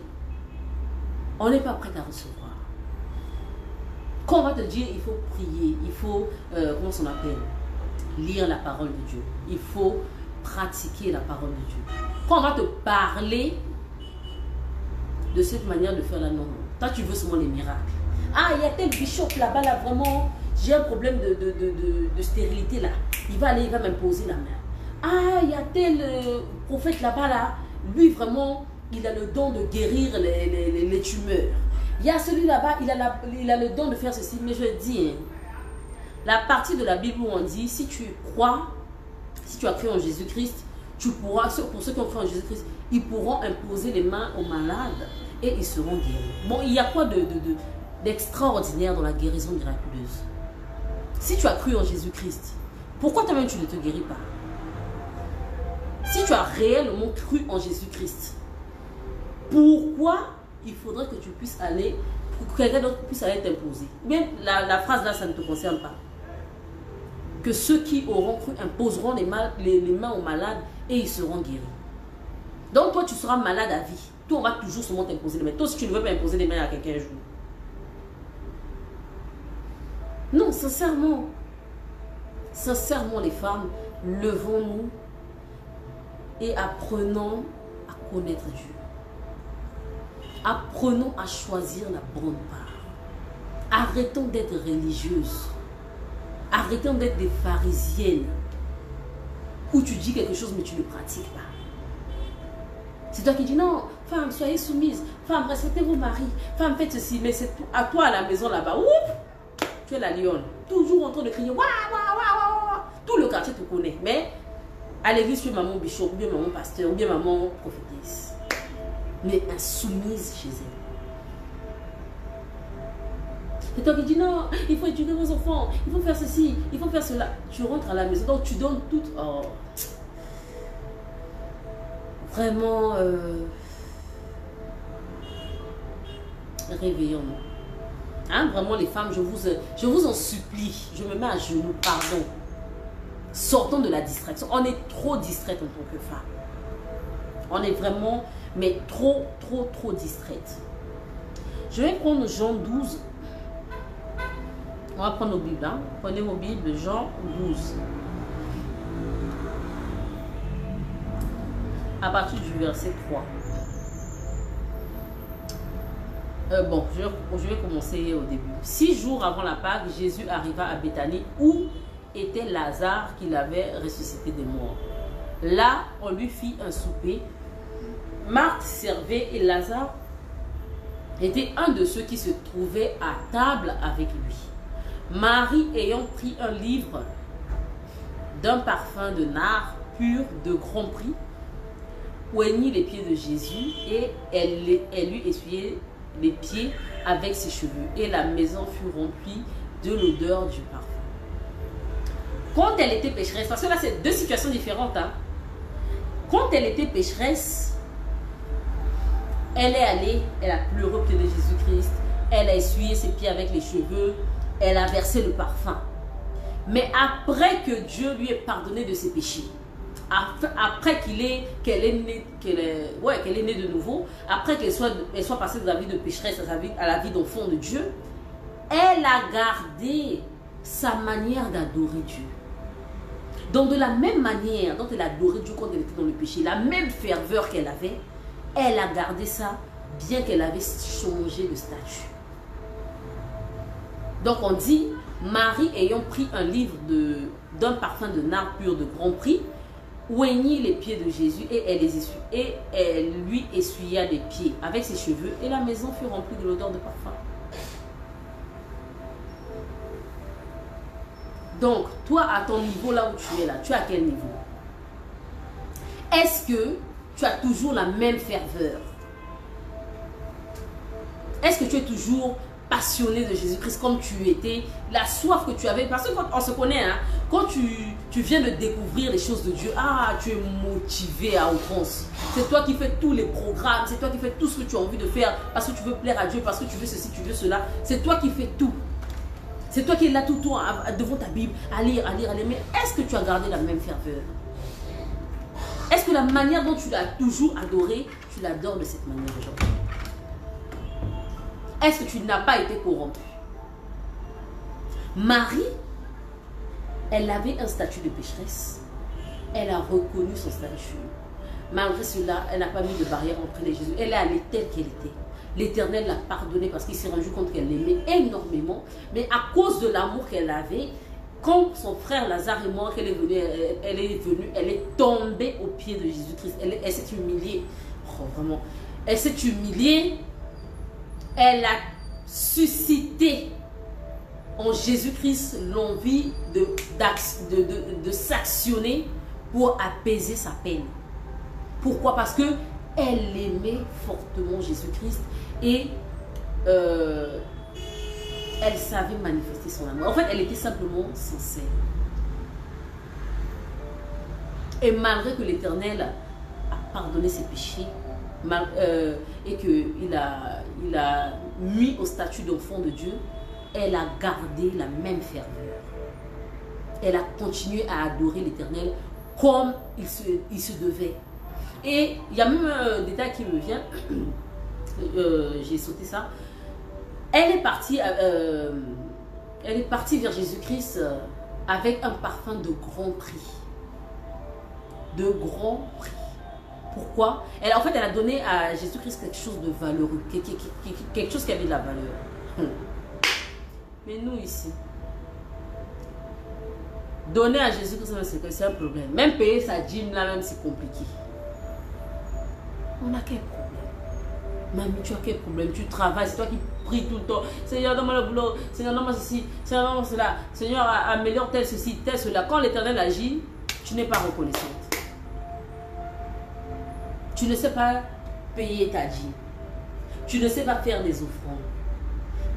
on n'est pas prêt à recevoir. Quand on va te dire, il faut prier, il faut, comment ça s'appelle, lire la parole de Dieu. Il faut pratiquer la parole de Dieu. Quand on va te parler de cette manière de faire la norme, toi tu veux seulement les miracles. Ah, il y a tel bishop là-bas, là, vraiment, j'ai un problème de stérilité là. Il va aller, il va m'imposer la main. Ah, il y a tel prophète là-bas, là, lui vraiment, il a le don de guérir les tumeurs. Il y a celui là-bas, il a le don de faire ceci. Mais je dis, hein, la partie de la Bible où on dit, si tu crois, si tu as cru en Jésus-Christ, tu pourras, pour ceux qui ont cru en Jésus-Christ, ils pourront imposer les mains aux malades et ils seront guéris. Bon, il y a quoi d'extraordinaire dans la guérison miraculeuse? Si tu as cru en Jésus-Christ, pourquoi toi-même tu ne te guéris pas? Si tu as réellement cru en Jésus-Christ, pourquoi il faudrait que tu puisses aller, que quelqu'un d'autre puisse aller t'imposer. Même la phrase là, ça ne te concerne pas. Que ceux qui auront cru imposeront les mains aux malades et ils seront guéris. Donc toi, tu seras malade à vie. Toi, on va toujours seulement t'imposer les mains. Toi, si tu ne veux pas imposer les mains à quelqu'un un jour. Non, sincèrement. Sincèrement, les femmes, levons-nous et apprenons à connaître Dieu. Apprenons à choisir la bonne part. Arrêtons d'être religieuses. Arrêtons d'être des pharisiennes où tu dis quelque chose mais tu ne pratiques pas. C'est toi qui dis non, femme, soyez soumise, femme, respectez vos maris, femme, faites ceci, mais c'est à toi à la maison là-bas, tu es la lionne, toujours en train de crier, waouh, waouh, waouh, waouh. Tout le quartier te connaît, mais à l'église, tu es maman bishop, ou bien maman pasteur, ou bien maman prophétesse, mais insoumise chez elle. C'est toi qui dis non, il faut éduquer vos enfants, il faut faire ceci, il faut faire cela. Tu rentres à la maison, donc tu donnes tout. Oh. Vraiment, réveillons-nous. Hein, vraiment les femmes, je vous en supplie, je me mets à genoux, pardon. Sortons de la distraction. On est trop distraite en tant que femme. On est vraiment, mais trop distraite. Je vais prendre Jean 12. On va prendre nos Bibles. Hein. Prenez vos Bibles, Jean 12. À partir du verset 3. Bon, je vais commencer au début. 6 jours avant la Pâque, Jésus arriva à Béthanie où était Lazare qu'il avait ressuscité des morts. Là, on lui fit un souper. Marthe servait et Lazare était un de ceux qui se trouvaient à table avec lui. Marie, ayant pris un livre d'un parfum de nard pur de grand prix, oignit les pieds de Jésus et elle lui essuyait les pieds avec ses cheveux. Et la maison fut remplie de l'odeur du parfum. Quand elle était pécheresse, parce que là c'est deux situations différentes. Hein. Quand elle était pécheresse, elle est allée, elle a pleuré au pied de Jésus-Christ, elle a essuyé ses pieds avec les cheveux, elle a versé le parfum. Mais après que Dieu lui ait pardonné de ses péchés, après qu'elle est née de nouveau, après qu'elle soit passée de la vie de pécheresse à la vie d'enfant de Dieu, elle a gardé sa manière d'adorer Dieu. Donc de la même manière dont elle adorait Dieu quand elle était dans le péché, la même ferveur qu'elle avait, elle a gardé ça, bien qu'elle avait changé de statut. Donc on dit, Marie ayant pris un livre d'un parfum de nard pur de grand prix, oignit les pieds de Jésus et elle lui essuya les pieds avec ses cheveux et la maison fut remplie de l'odeur de parfum. Donc, toi à ton niveau là où tu es là, tu es à quel niveau? Est-ce que tu as toujours la même ferveur? Est-ce que tu es toujours passionné de Jésus-Christ comme tu étais, la soif que tu avais? Parce que quand on se connaît, hein, quand tu viens de découvrir les choses de Dieu, tu es motivé à outrance. C'est toi qui fais tous les programmes, c'est toi qui fais tout ce que tu as envie de faire parce que tu veux plaire à Dieu, parce que tu veux ceci, tu veux cela. C'est toi qui fais tout. C'est toi qui es là tout le temps devant ta Bible, à lire. Mais est-ce que tu as gardé la même ferveur? Est-ce que la manière dont tu l'as toujours adoré, tu l'adores de cette manière aujourd'hui? Est-ce que tu n'as pas été corrompu? Marie, elle avait un statut de pécheresse. Elle a reconnu son statut. Malgré cela, elle n'a pas mis de barrière entre les Jésus. Elle est allée telle qu'elle était. L'Éternel l'a pardonnée parce qu'il s'est rendu compte qu'elle l'aimait énormément. Mais à cause de l'amour qu'elle avait, quand son frère Lazare est mort, elle est tombée aux pieds de Jésus-Christ. Elle s'est humiliée. Oh, vraiment. Elle s'est humiliée. Elle a suscité en Jésus-Christ l'envie de s'actionner pour apaiser sa peine. Pourquoi? Parce que elle aimait fortement Jésus-Christ et elle savait manifester son amour. En fait, elle était simplement sincère. Et malgré que l'Éternel a pardonné ses péchés, et qu'il a mis au statut d'enfant de Dieu, elle a gardé la même ferveur. Elle a continué à adorer l'Éternel comme il se devait. Et il y a même un détail qui me vient, j'ai sauté ça. Elle est partie vers Jésus-Christ avec un parfum de grand prix. De grand prix. Pourquoi? Elle a donné à Jésus-Christ quelque chose de valeureux, quelque chose qui avait de la valeur. Mais nous ici, donner à Jésus-Christ, c'est un problème. Même payer sa dîme là, même c'est compliqué. On a quel problème? Mamie, tu as quel problème? Tu travailles, c'est toi qui pries tout le temps. Seigneur, donne-moi le boulot. Seigneur, donne-moi ceci. Seigneur, donne-moi cela. Seigneur, améliore tel ceci, tel cela. Quand l'Éternel agit, tu n'es pas reconnaissante. Tu ne sais pas payer ta dîme. Tu ne sais pas faire des offrandes.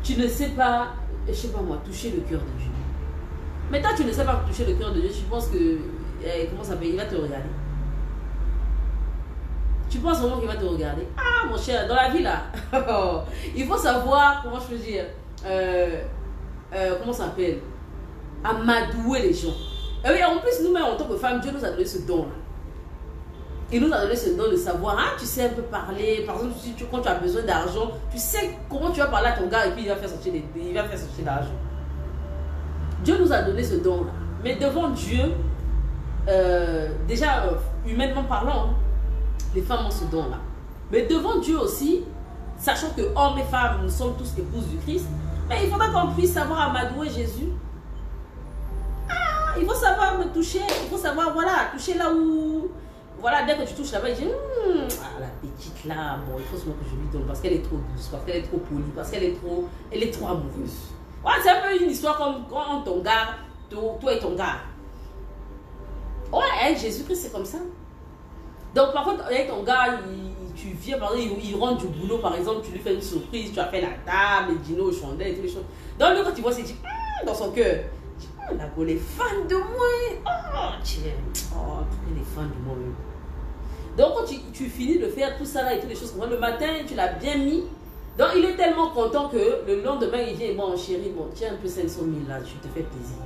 Tu ne sais pas, je sais pas moi, toucher le cœur de Dieu. Mais toi, tu ne sais pas toucher le cœur de Dieu. Tu penses que, comment ça fait? Il va te regarder. Tu penses vraiment qu'il va te regarder? Ah, mon cher, dans la vie là, il faut savoir, comment je peux dire, comment ça s'appelle? Amadouer les gens. Et oui, en plus, nous-mêmes, en tant que femmes, Dieu nous a donné ce don-là. Il nous a donné ce don de savoir, hein, tu sais un peu parler. Par exemple, quand tu as besoin d'argent, tu sais comment tu vas parler à ton gars et puis il va faire sortir l'argent. Dieu nous a donné ce don-là. Mais devant Dieu, déjà, humainement parlant, les femmes ont ce don-là. Mais devant Dieu aussi, sachant que hommes et femmes, nous sommes tous épouses du Christ, mais il faudra qu'on puisse savoir amadouer Jésus. Ah, il faut savoir me toucher, il faut savoir, voilà, toucher là où... Voilà, dès que tu touches là-bas, il dit, ah, la petite là, bon, il faut seulement que je lui donne parce qu'elle est trop douce, parce qu'elle est trop polie, parce qu'elle est trop amoureuse. Voilà, c'est un peu une histoire comme quand ton gars, toi et ton gars. Ouais, avec Jésus-Christ, c'est comme ça. Donc, par contre, avec ton gars, tu viens, par exemple, il rentre du boulot, par exemple, tu lui fais une surprise, tu as fait la table, les dîners aux chandelles et toutes les choses. Donc, lui, quand tu vois, c'est dit, dans son cœur, la gueule est fan de moi. Oh, tiens, oh, elle est fan de moi. Donc, quand tu finis de faire tout ça là et toutes les choses, le matin, tu l'as bien mis. Donc, il est tellement content que le lendemain, il vient et bon, chérie, bon, tiens un peu 500 000 là, tu te fais plaisir.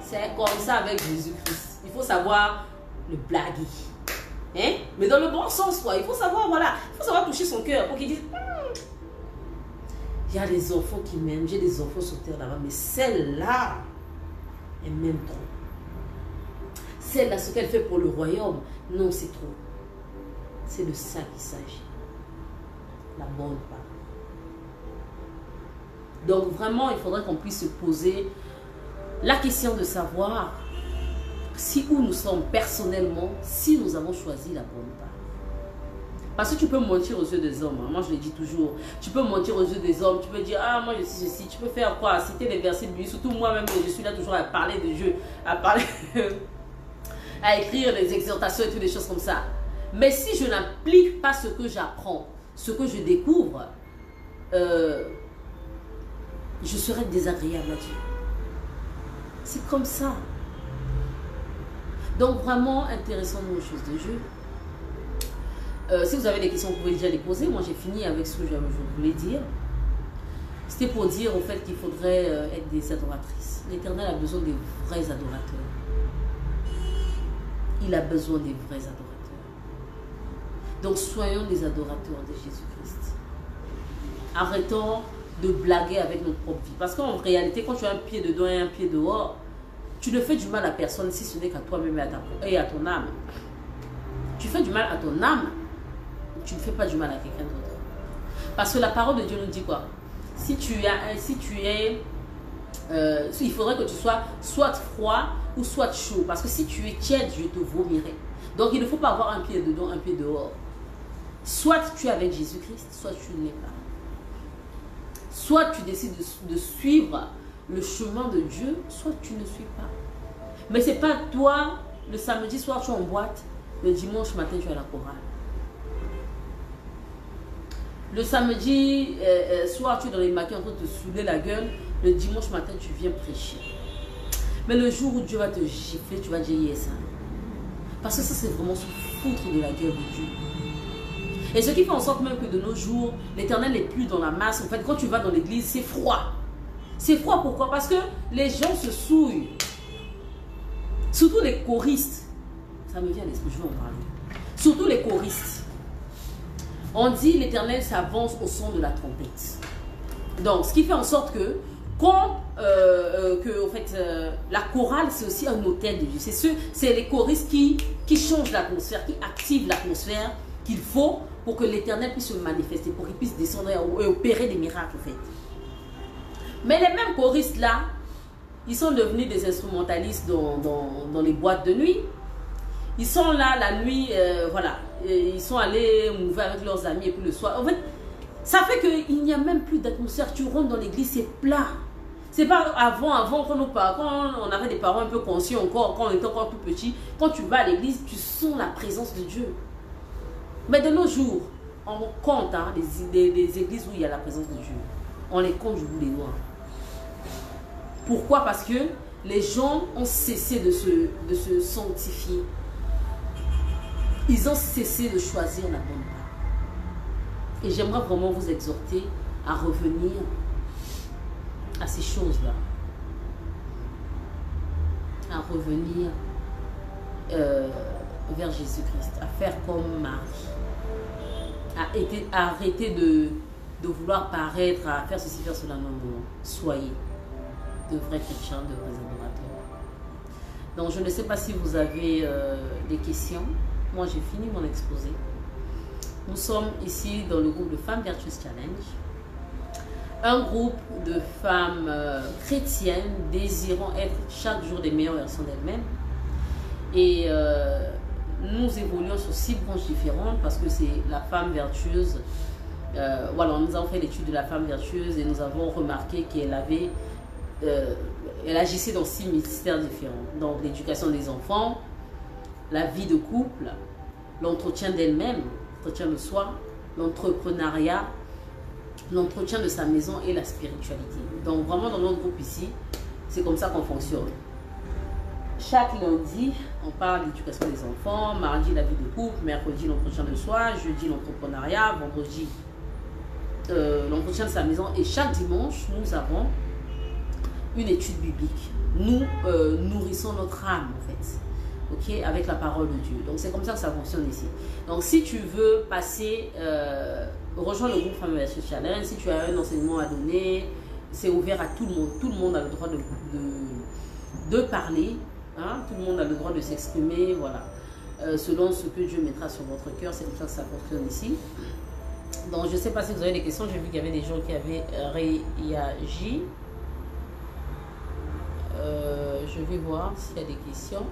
C'est comme ça avec Jésus-Christ. Il faut savoir le blaguer. Hein? Mais dans le bon sens, quoi. Il faut savoir, voilà, il faut savoir toucher son cœur pour qu'il dise, il y a des enfants qui m'aiment, j'ai des enfants sur terre là-bas, mais celle-là, elle m'aime trop. Celle-là, ce qu'elle fait pour le royaume, non, c'est trop. C'est de ça qu'il s'agit. La bonne part. Donc vraiment, il faudrait qu'on puisse se poser la question de savoir si où nous sommes personnellement, si nous avons choisi la bonne part. Parce que tu peux mentir aux yeux des hommes. Hein. Moi, je le dis toujours. Tu peux mentir aux yeux des hommes. Tu peux dire, ah, moi, je suis ceci. Tu peux faire quoi? Citer les versets de Bible. Surtout moi-même, je suis là toujours à parler de Dieu, à parler, à écrire des exhortations et toutes les choses comme ça. Mais si je n'applique pas ce que j'apprends, ce que je découvre, je serai désagréable à Dieu. C'est comme ça. Donc vraiment, intéressons-nous aux choses de Dieu. Si vous avez des questions, vous pouvez déjà les poser. Moi, j'ai fini avec ce que je voulais dire. C'était pour dire au fait qu'il faudrait être des adoratrices. L'Éternel a besoin des vrais adorateurs. Il a besoin des vrais adorateurs. Donc, soyons des adorateurs de Jésus-Christ. Arrêtons de blaguer avec notre propre vie. Parce qu'en réalité, quand tu as un pied dedans et un pied dehors, tu ne fais du mal à personne si ce n'est qu'à toi-même et à ton âme. Tu fais du mal à ton âme, tu ne fais pas du mal à quelqu'un d'autre. Parce que la parole de Dieu nous dit quoi? Il faudrait que tu sois soit froid ou soit chaud. Parce que si tu es tiède, je te vomirai. Donc il ne faut pas avoir un pied dedans, un pied dehors. Soit tu es avec Jésus-Christ, soit tu ne l'es pas. Soit tu décides de suivre le chemin de Dieu, soit tu ne suis pas. Mais ce n'est pas toi, le samedi soir tu es en boîte, le dimanche matin tu es à la chorale. Le samedi soir tu es dans les maquis en train de te saouler la gueule, le dimanche matin tu viens prêcher. Mais le jour où Dieu va te gifler, tu vas dire yes. Parce que ça c'est vraiment se foutre de la gueule de Dieu. Et ce qui fait en sorte même que de nos jours, l'Éternel n'est plus dans la masse. En fait, quand tu vas dans l'église, c'est froid. C'est froid, pourquoi? Parce que les gens se souillent. Surtout les choristes. Ça me vient à l'esprit, je vais en parler. Surtout les choristes. On dit l'Éternel s'avance au son de la trompette. Donc, ce qui fait en sorte que quand en fait, la chorale, c'est aussi un hôtel de Dieu. C'est les choristes qui changent l'atmosphère, qui activent l'atmosphère qu'il faut pour que l'Éternel puisse se manifester, pour qu'il puisse descendre et opérer des miracles, en fait. Mais les mêmes choristes là, ils sont devenus des instrumentalistes dans les boîtes de nuit. Ils sont là la nuit, voilà. Ils sont allés mouver avec leurs amis et puis le soir. En fait, ça fait qu'il n'y a même plus d'atmosphère. Tu rentres dans l'église, c'est plat. C'est pas avant quand on avait des parents un peu conscients encore, quand on était encore tout petit. Quand tu vas à l'église, tu sens la présence de Dieu. Mais de nos jours, on compte hein, des églises où il y a la présence de Dieu. On les compte, je vous les dois. Pourquoi? Parce que les gens ont cessé de se sanctifier. Ils ont cessé de choisir la bonne part. Et j'aimerais vraiment vous exhorter à revenir à ces choses-là. À revenir vers Jésus-Christ. À faire comme Marie. À arrêter de vouloir paraître, à faire ceci, faire cela. Non, non. Soyez de vrais chrétiens, de vrais adorateurs. Donc, je ne sais pas si vous avez des questions. Moi, j'ai fini mon exposé. Nous sommes ici dans le groupe de Femmes Virtueuses Challenge. Un groupe de femmes chrétiennes désirant être chaque jour des meilleures versions d'elles-mêmes. Et nous évoluons sur 6 branches différentes parce que c'est la femme vertueuse. Voilà, nous avons fait l'étude de la femme vertueuse et nous avons remarqué qu'elle avait... elle agissait dans 6 ministères différents. Donc l'éducation des enfants, la vie de couple, l'entretien d'elle-même, l'entretien de soi, l'entrepreneuriat, l'entretien de sa maison et la spiritualité. Donc vraiment dans notre groupe ici, c'est comme ça qu'on fonctionne. Chaque lundi, on parle d'éducation des enfants, mardi la vie de couple, mercredi l'entretien de soi, jeudi l'entrepreneuriat, vendredi l'entretien de sa maison et chaque dimanche nous avons une étude biblique. Nous nourrissons notre âme en fait. Okay, avec la parole de Dieu. Donc c'est comme ça que ça fonctionne ici. Donc si tu veux passer, rejoindre le groupe Femmes Virtueuses Challenge, si tu as un enseignement à donner, c'est ouvert à tout le monde. Tout le monde a le droit de parler. Hein? Tout le monde a le droit de s'exprimer. Voilà. Selon ce que Dieu mettra sur votre cœur, c'est comme ça que ça fonctionne ici. Donc je ne sais pas si vous avez des questions. J'ai vu qu'il y avait des gens qui avaient réagi. Je vais voir s'il y a des questions.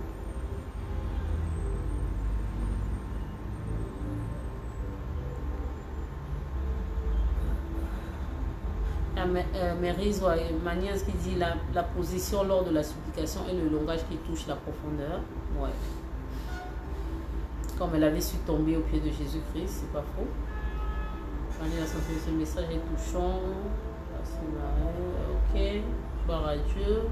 Mary Magnès qui dit la position lors de la supplication et le langage qui touche la profondeur. Ouais. Comme elle avait su tomber au pied de Jésus-Christ, c'est pas faux. Ce message est touchant. Ok. Gloire à Dieu.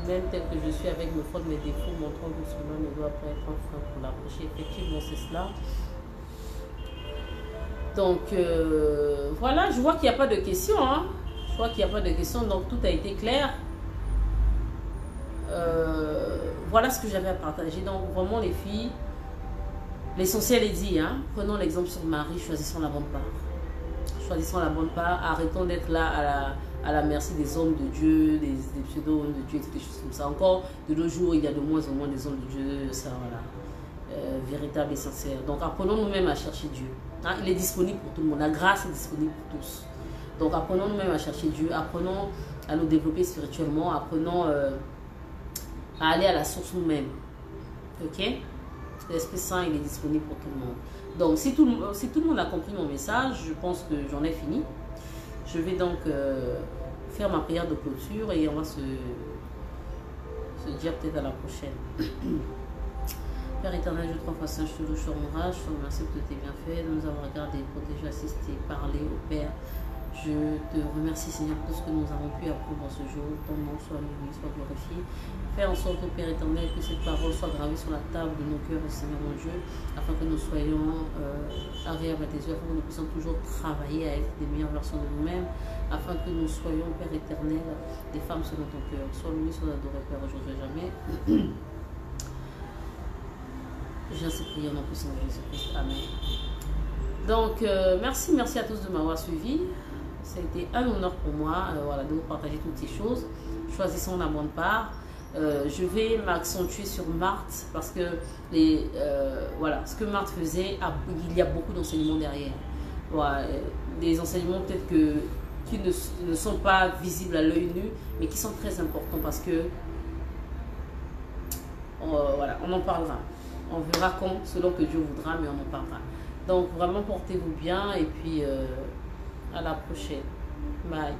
Même tel que je suis avec mes fautes, mes défauts, montrant que cela ne doit pas être un frein pour l'approcher. Effectivement, c'est cela. Donc, voilà, je vois qu'il n'y a pas de questions. Hein. Je vois qu'il n'y a pas de questions, donc tout a été clair. Voilà ce que j'avais à partager. Donc, vraiment, les filles, l'essentiel est dit. Hein. Prenons l'exemple sur Marie, choisissons la bonne part. Choisissons la bonne part, arrêtons d'être là à la merci des hommes de Dieu, des pseudo-hommes de Dieu, des choses comme ça. Encore, de nos jours, il y a de moins en moins des hommes de Dieu, ça, voilà, véritables et sincères. Donc, apprenons nous-mêmes à chercher Dieu. Hein, il est disponible pour tout le monde. La grâce est disponible pour tous. Donc, apprenons nous-mêmes à chercher Dieu. Apprenons à nous développer spirituellement. Apprenons à aller à la source nous-mêmes. Ok? L'Esprit Saint, il est disponible pour tout le monde. Donc, si tout le monde a compris mon message, je pense que j'en ai fini. Je vais donc faire ma prière de clôture et on va se dire peut-être à la prochaine. Père éternel, je te rends face, je te loue, je te rends grâce, je te remercie pour tes bienfaits, de nous avoir regardé, protégé, assisté, parlé au Père. Je te remercie, Seigneur, pour tout ce que nous avons pu apprendre ce jour. Ton nom soit loué, soit glorifié. Fais en sorte, Père éternel, que cette parole soit gravée sur la table de nos cœurs, Seigneur mon Dieu, afin que nous soyons agréables à tes yeux, afin que nous puissions toujours travailler à être des meilleures versions de nous-mêmes, afin que nous soyons, Père éternel, des femmes selon ton cœur. Sois loué, sois adoré, Père, aujourd'hui et jamais. Je viens de prier au nom puissant de Jésus-Christ. Amen. Donc, merci à tous de m'avoir suivi. Ça a été un honneur pour moi voilà, de vous partager toutes ces choses. Choisissons la bonne part. Je vais m'accentuer sur Marthe parce que voilà, ce que Marthe faisait, il y a beaucoup d'enseignements derrière. Voilà, des enseignements peut-être qui ne sont pas visibles à l'œil nu, mais qui sont très importants parce que voilà, on en parlera. On verra quand, selon que Dieu voudra, mais on en parlera. Donc vraiment portez-vous bien et puis à la prochaine. Bye.